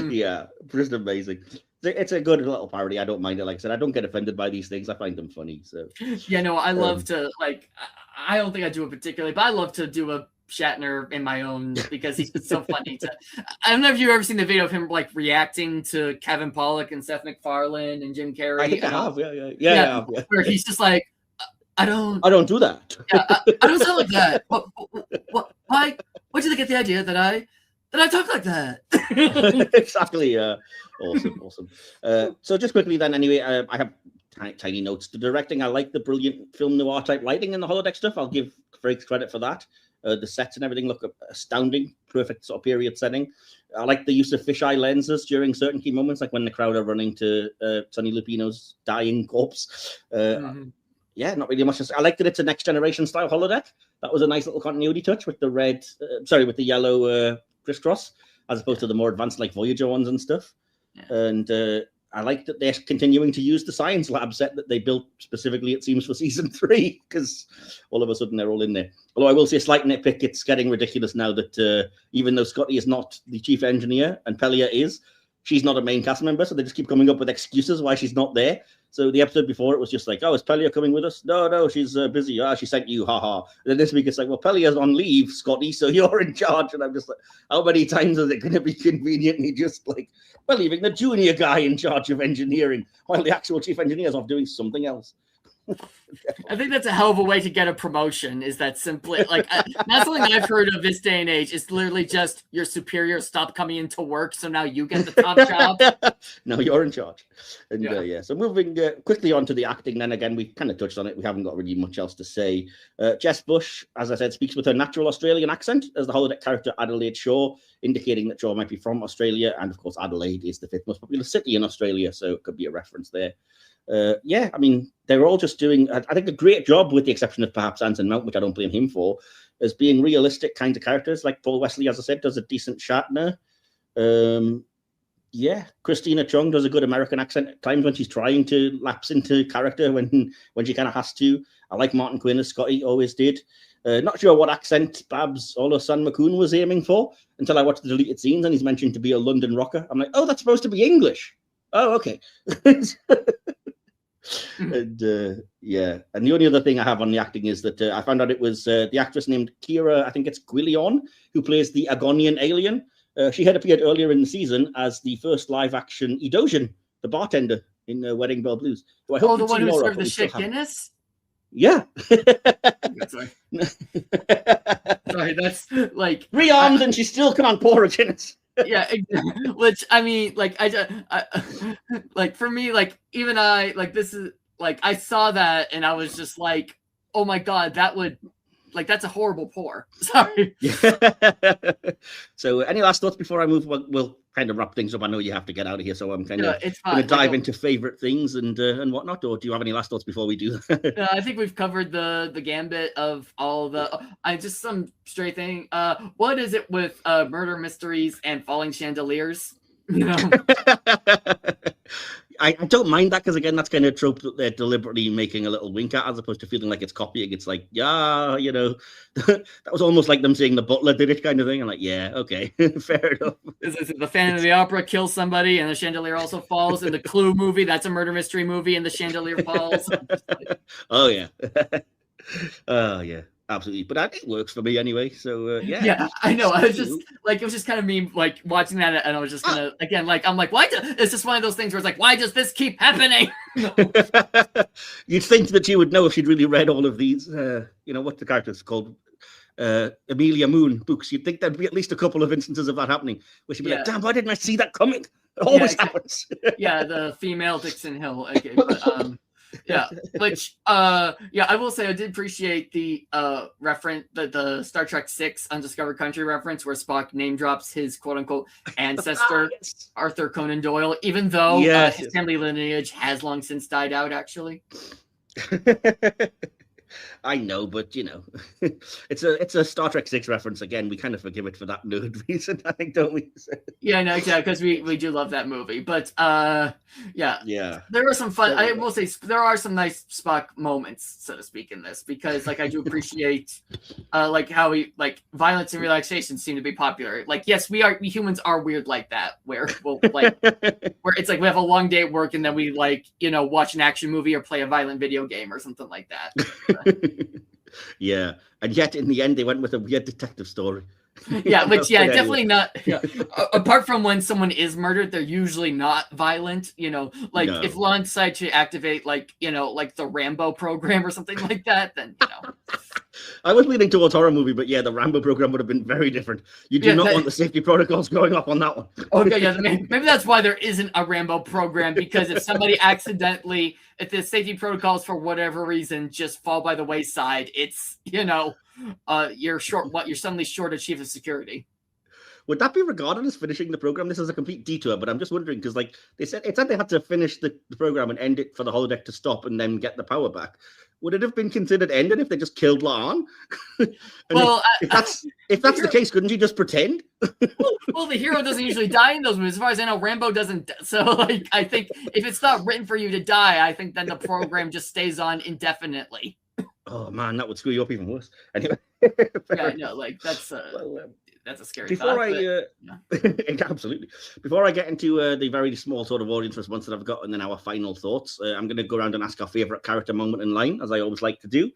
Yeah, just amazing. It's a good little parody. I don't mind it. Like I said, I don't get offended by these things. I find them funny. So I love to like. I don't think I do it particularly, but I love to do a Shatner in my own because he's so funny. I don't know if you've ever seen the video of him like reacting to Kevin Pollak and Seth MacFarlane and Jim Carrey. I think I have. Yeah. Where he's just like, I don't do that. I don't sound like that. What? Why? Where'd you get the idea that I talk like that? Exactly. Awesome. So just quickly then, anyway, I have tiny notes. The directing, I like the brilliant film noir type lighting in the holodeck stuff. I'll give Frakes credit for that. The sets and everything look astounding. Perfect sort of period setting. I like the use of fisheye lenses during certain key moments, like when the crowd are running to Sonny Lupino's dying corpse. Not really much. I like that it's a next generation style holodeck. That was a nice little continuity touch with the with the yellow crisscross, as opposed to the more advanced like Voyager ones and stuff. Yeah. And I like that they're continuing to use the science lab set that they built specifically, it seems, for season 3, because all of a sudden they're all in there. Although I will say a slight nitpick, it's getting ridiculous now that even though Scotty is not the chief engineer and Pelia is, she's not a main cast member, so they just keep coming up with excuses why she's not there. So the episode before, it was just like, oh, is Pelia coming with us? No, she's busy. She sent you, haha. And then this week it's like, well, Pelia's on leave, Scotty, so you're in charge. And I'm just like, how many times is it going to be conveniently just like, we're leaving the junior guy in charge of engineering while the actual chief engineer's off doing something else? I think that's a hell of a way to get a promotion, is that simply like that's something I've heard of this day and age. It's literally just your superior stopped coming into work, so now you get the top job. No, you're in charge. And so moving quickly on to the acting, then again, we kind of touched on it. We haven't got really much else to say. Jess Bush, as I said, speaks with her natural Australian accent as the holodeck character Adelaide Shaw, indicating that Shaw might be from Australia. And of course, Adelaide is the 5th most popular city in Australia, so it could be a reference there. I mean, they're all just doing, I think, a great job, with the exception of perhaps Anson Mount, which I don't blame him for, as being realistic kind of characters. Like Paul Wesley, as I said, does a decent Shatner. Christina Chung does a good American accent at times when she's trying to lapse into character when she kind of has to. I like Martin Quinn as Scotty always did. Not sure what accent Babs Olosan McCoon was aiming for until I watched the deleted scenes and he's mentioned to be a London rocker. I'm like, oh, that's supposed to be English. Oh, okay. And the only other thing I have on the acting is that I found out it was the actress named Kira, I think it's Quillion, who plays the Agonian alien. She had appeared earlier in the season as the first live-action Edosian, the bartender in Wedding Bell Blues. So I hope the one who served the shit Guinness? Yeah. Sorry. Sorry, that's like 3 arms and she still can't pour a Guinness. Yeah, exactly. Which I mean, like I like for me, like even I like this is like I saw that and I was just like, oh my god, that's a horrible pour. Sorry. So, any last thoughts before I move? We'll kind of wrap things up. I know you have to get out of here, so I'm kind of it's going to fine. dive into favorite things and whatnot. Or do you have any last thoughts before we do that? I think we've covered the gambit of all the. I just some straight thing. What is it with murder mysteries and falling chandeliers? You know. I don't mind that because again, that's kind of a trope that they're deliberately making a little wink at, as opposed to feeling like it's copying. It's like, yeah, you know, that was almost like them saying the butler did it kind of thing. I'm like, yeah, okay, fair enough. Is the Phantom of the Opera kills somebody and the chandelier also falls? In the Clue movie, that's a murder mystery movie, and the chandelier falls. Oh yeah, oh yeah. Absolutely, but it works for me anyway. So yeah, I know. I was just like, it was just kind of me like watching that, and I was just gonna again like I'm like, why? It's just one of those things where it's like, why does this keep happening? You'd think that you would know if you'd really read all of these. You know what the character's called, Amelia Moon books. You'd think there'd be at least a couple of instances of that happening, where she'd be like, damn, why didn't I see that coming? It always happens. Yeah, the female Dixon Hill. Okay, but yeah, which I will say I did appreciate the reference, the Star Trek VI Undiscovered Country reference where Spock name drops his quote unquote ancestor, yes. Arthur Conan Doyle, even though his family lineage has long since died out. Actually, I know, but you know, it's a Star Trek VI reference. Again, we kind of forgive it for that nerd reason, I think, don't we? Yeah, no, exactly, because we do love that movie. But there are some fun. I will say there are some nice Spock moments, so to speak, in this, because like I do appreciate like how violence and relaxation seem to be popular. Like, yes, we humans are weird like that, where we'll like where it's like we have a long day at work and then we like, you know, watch an action movie or play a violent video game or something like that. Yeah, and yet in the end they went with a weird detective story. Yeah, which definitely not. Yeah. Apart from when someone is murdered, they're usually not violent. You know, like if Lon decides to activate, like, you know, like the Rambo program or something like that, then you know. I was leaning towards horror movie, but yeah, the Rambo program would have been very different. You do not want the safety protocols going up on that one. Okay, yeah, maybe that's why there isn't a Rambo program, because if somebody accidentally, if the safety protocols for whatever reason just fall by the wayside, it's, you know, you're suddenly short a chief of security. Would that be regarded as finishing the program? This is a complete detour, but I'm just wondering because, like, they said they had to finish the program and end it for the holodeck to stop and then get the power back. Would it have been considered ended if they just killed La'an? Well, if that's the case, couldn't you just pretend? well, the hero doesn't usually die in those movies. As far as I know, Rambo doesn't. So, like, I think if it's not written for you to die, I think then the program just stays on indefinitely. Oh man, that would screw you up even worse. Anyway, yeah, no, like that's a scary thought. Absolutely. Before I get into the very small sort of audience response that I've got, and then our final thoughts, I'm going to go around and ask our favorite character moment in line, as I always like to do.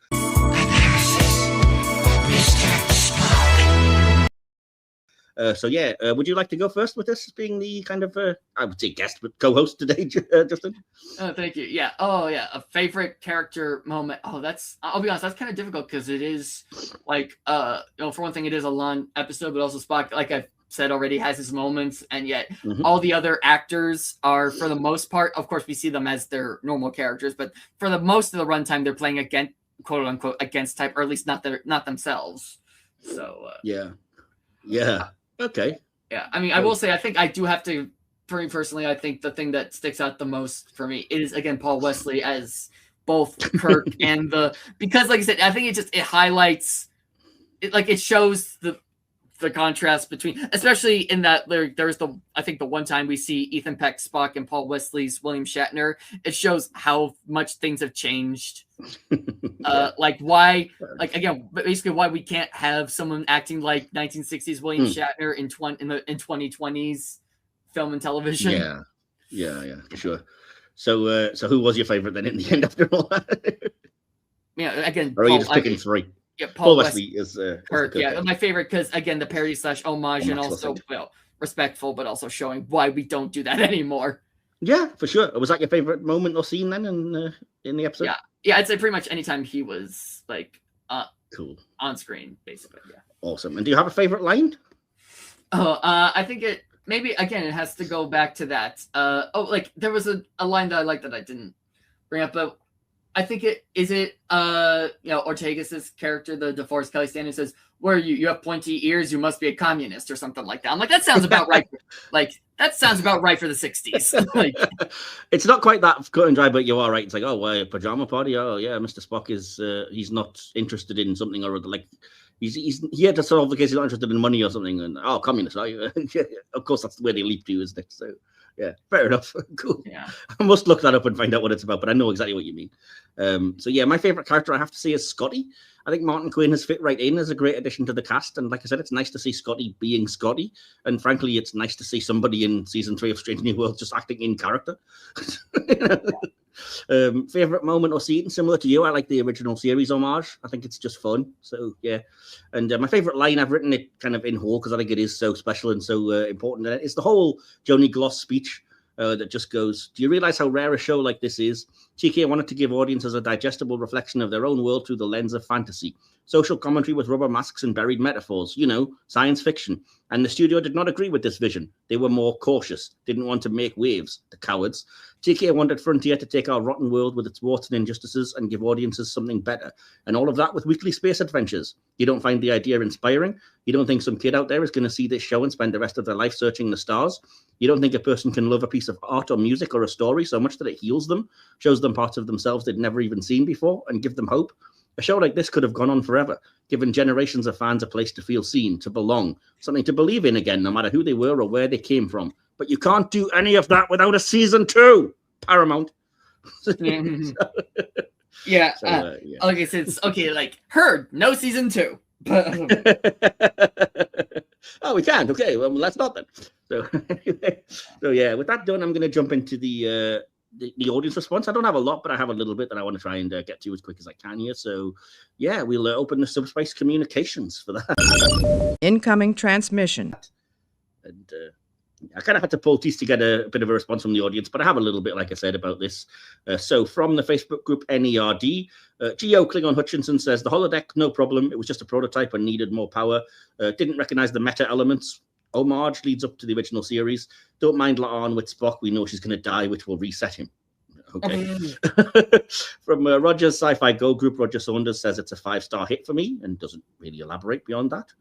Would you like to go first with this, being the kind of, I would say guest, but co-host today, Justin? Oh, thank you. Yeah. Oh, yeah. A favorite character moment. Oh, I'll be honest, that's kind of difficult because it is like, you know, for one thing, it is a long episode, but also Spock, like I've said already, has his moments, and yet all the other actors are, for the most part, of course, we see them as their normal characters, but for the most of the runtime, they're playing against, quote unquote, against type, or at least not themselves. So, yeah. Okay. Yeah, I mean, I will say, I think I do have to, for me personally, I think the thing that sticks out the most for me is, again, Paul Wesley as both Kirk and because, like I said, I think it highlights, it shows the contrast between, especially in that there's I think the one time we see Ethan Peck, Spock, and Paul Wesley's William Shatner, it shows how much things have changed. Like why, like again, basically why we can't have someone acting like 1960s William Shatner in 2020s film and television. Yeah, for sure. So who was your favorite then in the end after all that? Yeah, again, or are you just picking three? Yeah, Paul Wesley is Kirk. Yeah, my favorite because again the parody / homage and also respectful, but also showing why we don't do that anymore. Yeah, for sure. Was that your favorite moment or scene then in the episode? Yeah, I'd say pretty much anytime he was like cool on screen, basically. Yeah. Awesome. And do you have a favorite line? I think it maybe again it has to go back to that. Like there was a line that I liked that I didn't bring up, but I think Ortega's character, the DeForest Kelly stand, says, "Where you have pointy ears, you must be a communist," or something like that. I'm like, that sounds about right. That sounds about right for the 60s. It's not quite that cut and dry, but you are right. It's like, oh, well, pajama party. Oh, yeah, Mr. Spock is he's not interested in something or other. Like he's here to solve the case. He's not interested in money or something. And communist, right? Of course, that's the way they leap to, isn't it? So. Yeah, fair enough. Cool. Yeah. I must look that up and find out what it's about, but I know exactly what you mean. So yeah, my favorite character I have to say is Scotty. I think Martin Quinn has fit right in as a great addition to the cast. And like I said, it's nice to see Scotty being Scotty. And frankly, it's nice to see somebody in season 3 of Strange New Worlds just acting in character. Favorite moment or scene, similar to you, I like the original series homage. I think it's just fun. So yeah. And my favorite line, I've written it kind of in whole because I think it is so special and so important. And it's the whole Joni Gloss speech that just goes, "Do you realize how rare a show like this is? TK wanted to give audiences a digestible reflection of their own world through the lens of fantasy. Social commentary with rubber masks and buried metaphors, science fiction. And the studio did not agree with this vision. They were more cautious, didn't want to make waves, the cowards. TK wanted Frontier to take our rotten world with its warts and injustices and give audiences something better. And all of that with weekly space adventures. You don't find the idea inspiring? You don't think some kid out there is going to see this show and spend the rest of their life searching the stars? You don't think a person can love a piece of art or music or a story so much that it heals them, shows them parts of themselves they'd never even seen before, and give them hope? A show like this could have gone on forever, given generations of fans a place to feel seen, to belong, something to believe in again, no matter who they were or where they came from. But you can't do any of that without a season 2, Paramount." Yeah. So, Okay, so it's okay. Like, heard, no season 2. Oh, we can't. Okay, well, let's not then. So anyway, yeah, with that done, I'm going to jump into the audience response. I don't have a lot, but I have a little bit that I want to try and get to as quick as I can here. So yeah, we'll open the subspace communications for that. Incoming transmission. And I kind of had to pull teeth to get a bit of a response from the audience, but I have a little bit, like I said, about this. So from the Facebook group NERD, Geo Klingon Hutchinson says, "The holodeck, no problem. It was just a prototype and needed more power. Didn't recognize the meta elements. Homage leads up to the original series. Don't mind La'an with Spock. We know she's going to die, which will reset him." Okay. From Roger's Sci-Fi Go group, Roger Saunders says it's a 5-star hit for me and doesn't really elaborate beyond that.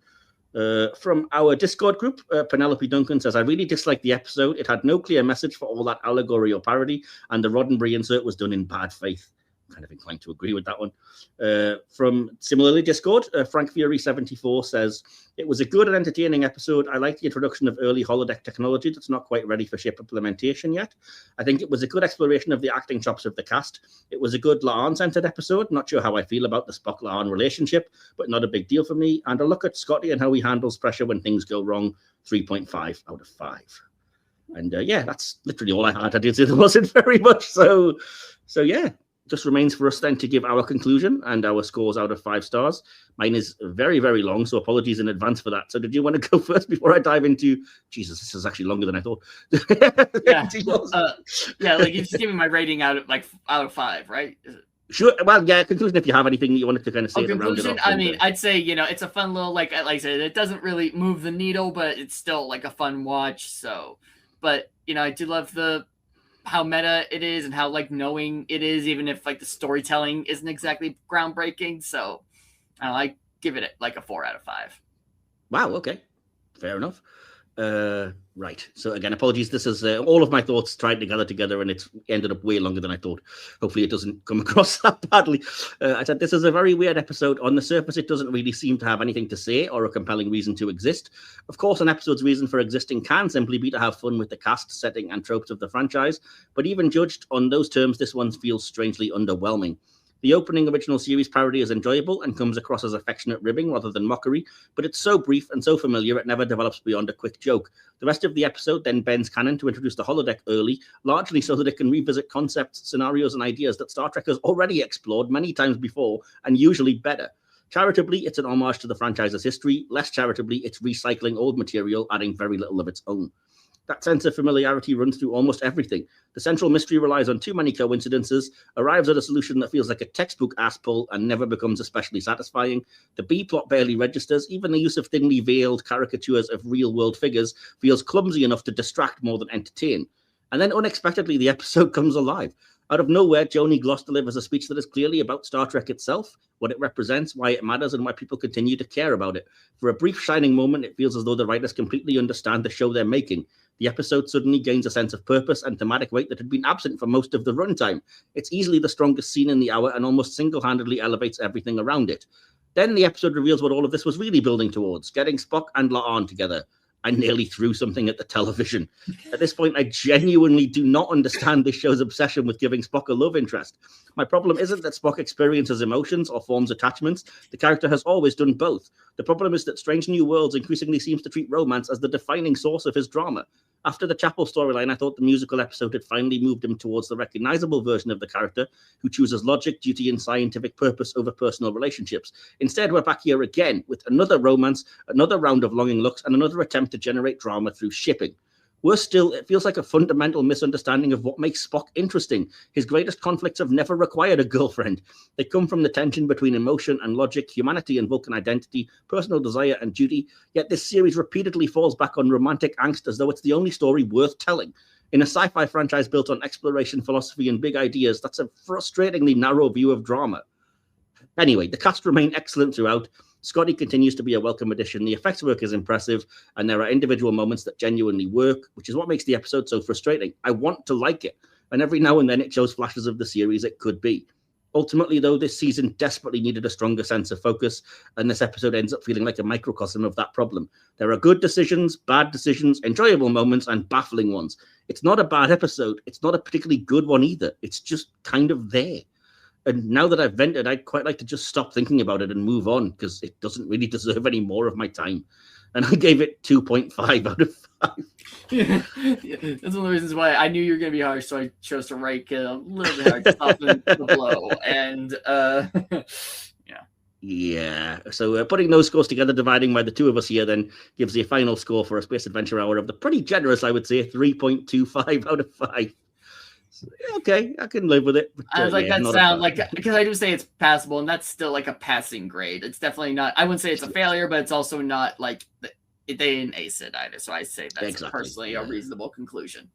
From our Discord group, Penelope Duncan says, "I really disliked the episode. It had no clear message for all that allegory or parody, and the Roddenberry insert was done in bad faith." Kind of inclined to agree with that one. From similarly Discord, Frank Fury 74 says, "It was a good and entertaining episode. I like the introduction of early holodeck technology that's not quite ready for ship implementation yet. I think it was a good exploration of the acting chops of the cast. It was a good La'an-centered episode. Not sure how I feel about the Spock-La'an relationship, but not a big deal for me. And a look at Scotty and how he handles pressure when things go wrong. 3.5 out of 5. And yeah, that's literally all I had. I did say there wasn't very much. So yeah. Just remains for us then to give our conclusion and our scores out of 5 stars. Mine is very, very long, so apologies in advance for that. So did you want to go first before I dive into... Jesus, this is actually longer than I thought. Yeah, like you just give me my rating out of 5, right? Sure. Well, yeah, conclusion if you have anything that you wanted to kind of say. Conclusion, I mean, I'd say, it's a fun little, like I said, it doesn't really move the needle, but it's still like a fun watch. So, but, I do love how meta it is and how knowing it is, even if the storytelling isn't exactly groundbreaking. So I give it a 4 out of 5. Wow. Okay. Fair enough. Right. So again, apologies. This is all of my thoughts tried together, and it's ended up way longer than I thought. Hopefully it doesn't come across that badly. I said this is a very weird episode. On the surface, it doesn't really seem to have anything to say or a compelling reason to exist. Of course, an episode's reason for existing can simply be to have fun with the cast, setting, and tropes of the franchise. But even judged on those terms, this one feels strangely underwhelming. The opening original series parody is enjoyable and comes across as affectionate ribbing rather than mockery, but it's so brief and so familiar it never develops beyond a quick joke. The rest of the episode then bends canon to introduce the holodeck early, largely so that it can revisit concepts, scenarios, and ideas that Star Trek has already explored many times before, and usually better. Charitably, it's an homage to the franchise's history. Less charitably, it's recycling old material, adding very little of its own. That sense of familiarity runs through almost everything. The central mystery relies on too many coincidences, arrives at a solution that feels like a textbook ass pull and never becomes especially satisfying. The B-plot barely registers. Even the use of thinly veiled caricatures of real-world figures feels clumsy enough to distract more than entertain. And then unexpectedly, the episode comes alive. Out of nowhere, Joni Gloss delivers a speech that is clearly about Star Trek itself, what it represents, why it matters, and why people continue to care about it. For a brief shining moment, it feels as though the writers completely understand the show they're making. The episode suddenly gains a sense of purpose and thematic weight that had been absent for most of the runtime. It's easily the strongest scene in the hour and almost single-handedly elevates everything around it. Then the episode reveals what all of this was really building towards, getting Spock and La'an together. I nearly threw something at the television. At this point, I genuinely do not understand this show's obsession with giving Spock a love interest. My problem isn't that Spock experiences emotions or forms attachments. The character has always done both. The problem is that Strange New Worlds increasingly seems to treat romance as the defining source of his drama. After the Chapel storyline, I thought the musical episode had finally moved him towards the recognizable version of the character who chooses logic, duty, and scientific purpose over personal relationships. Instead, we're back here again with another romance, another round of longing looks, and another attempt to generate drama through shipping. Worse still, it feels like a fundamental misunderstanding of what makes Spock interesting. His greatest conflicts have never required a girlfriend. They come from the tension between emotion and logic, humanity and Vulcan identity, personal desire and duty, yet this series repeatedly falls back on romantic angst as though it's the only story worth telling. In a sci-fi franchise built on exploration, philosophy, and big ideas, that's a frustratingly narrow view of drama. Anyway, the cast remain excellent throughout. Scotty continues to be a welcome addition. The effects work is impressive, and there are individual moments that genuinely work, which is what makes the episode so frustrating. I want to like it, and every now and then it shows flashes of the series it could be. Ultimately, though, this season desperately needed a stronger sense of focus, and this episode ends up feeling like a microcosm of that problem. There are good decisions, bad decisions, enjoyable moments, and baffling ones. It's not a bad episode. It's not a particularly good one either. It's just kind of there. And now that I've vented, I'd quite like to just stop thinking about it and move on because it doesn't really deserve any more of my time. And I gave it 2.5 out of 5. Yeah, that's one of the reasons why I knew you were going to be harsh, so I chose to rank it a little bit hard to soften the blow. And Yeah. So putting those scores together, dividing by the two of us here, then gives the final score for a Space Adventure Hour of the pretty generous, I would say, 3.25 out of 5. Okay, I can live with it. But, I was like, that sound like, because I do say it's passable, and that's still like a passing grade. It's definitely not, I wouldn't say it's a failure, but it's also not like they didn't ace it either. So I say that's personally a reasonable conclusion.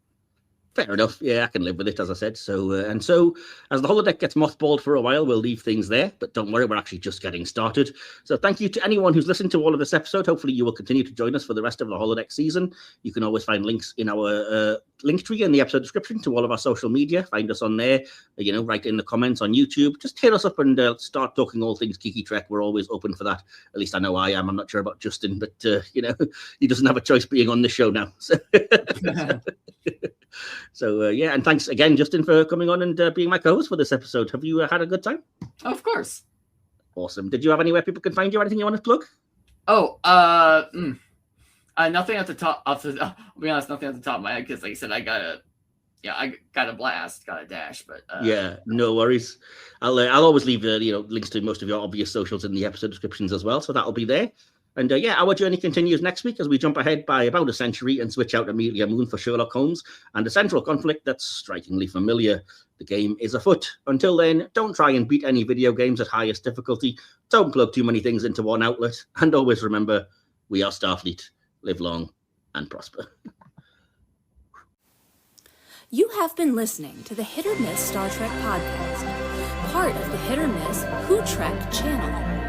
Fair enough. Yeah, I can live with it, as I said. So, and so, as the holodeck gets mothballed for a while, we'll leave things there. But don't worry, we're actually just getting started. So thank you to anyone who's listened to all of this episode. Hopefully you will continue to join us for the rest of the holodeck season. You can always find links in our link tree in the episode description to all of our social media. Find us on there, right in the comments on YouTube. Just hit us up and start talking all things Geeky Trek. We're always open for that. At least I know I am. I'm not sure about Justin, but, he doesn't have a choice being on the show now. So, So, and thanks again, Justin, for coming on and being my co-host for this episode. Have you had a good time? Of course. Awesome. Did you have anywhere people can find you? Anything you want to plug? Nothing at the top. I'll be honest, nothing at the top of my head because, like I said, I got a blast, got a dash, but yeah, no worries. I'll always leave links to most of your obvious socials in the episode descriptions as well, so that'll be there. And our journey continues next week as we jump ahead by about a century and switch out Amelia Moon for Sherlock Holmes and a central conflict that's strikingly familiar. The game is afoot. Until then, don't try and beat any video games at highest difficulty. Don't plug too many things into one outlet. And always remember, we are Starfleet. Live long and prosper. You have been listening to the Hit or Miss Star Trek podcast, part of the Hit or Miss Who Trek channel.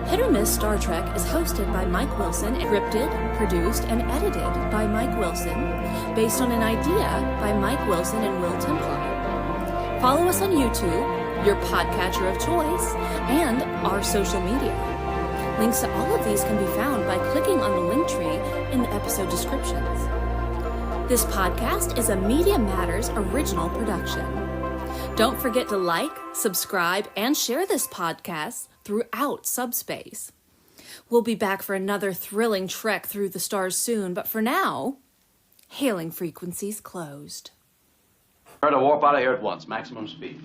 Hit or Miss Star Trek is hosted by Mike Wilson, scripted, produced, and edited by Mike Wilson, based on an idea by Mike Wilson and Will Templar. Follow us on YouTube, your podcatcher of choice, and our social media. Links to all of these can be found by clicking on the link tree in the episode descriptions. This podcast is a Media Matters original production. Don't forget to like, subscribe, and share this podcast throughout subspace. We'll be back for another thrilling trek through the stars soon, but for now, hailing frequencies closed. Try to warp out of here at once, maximum speed.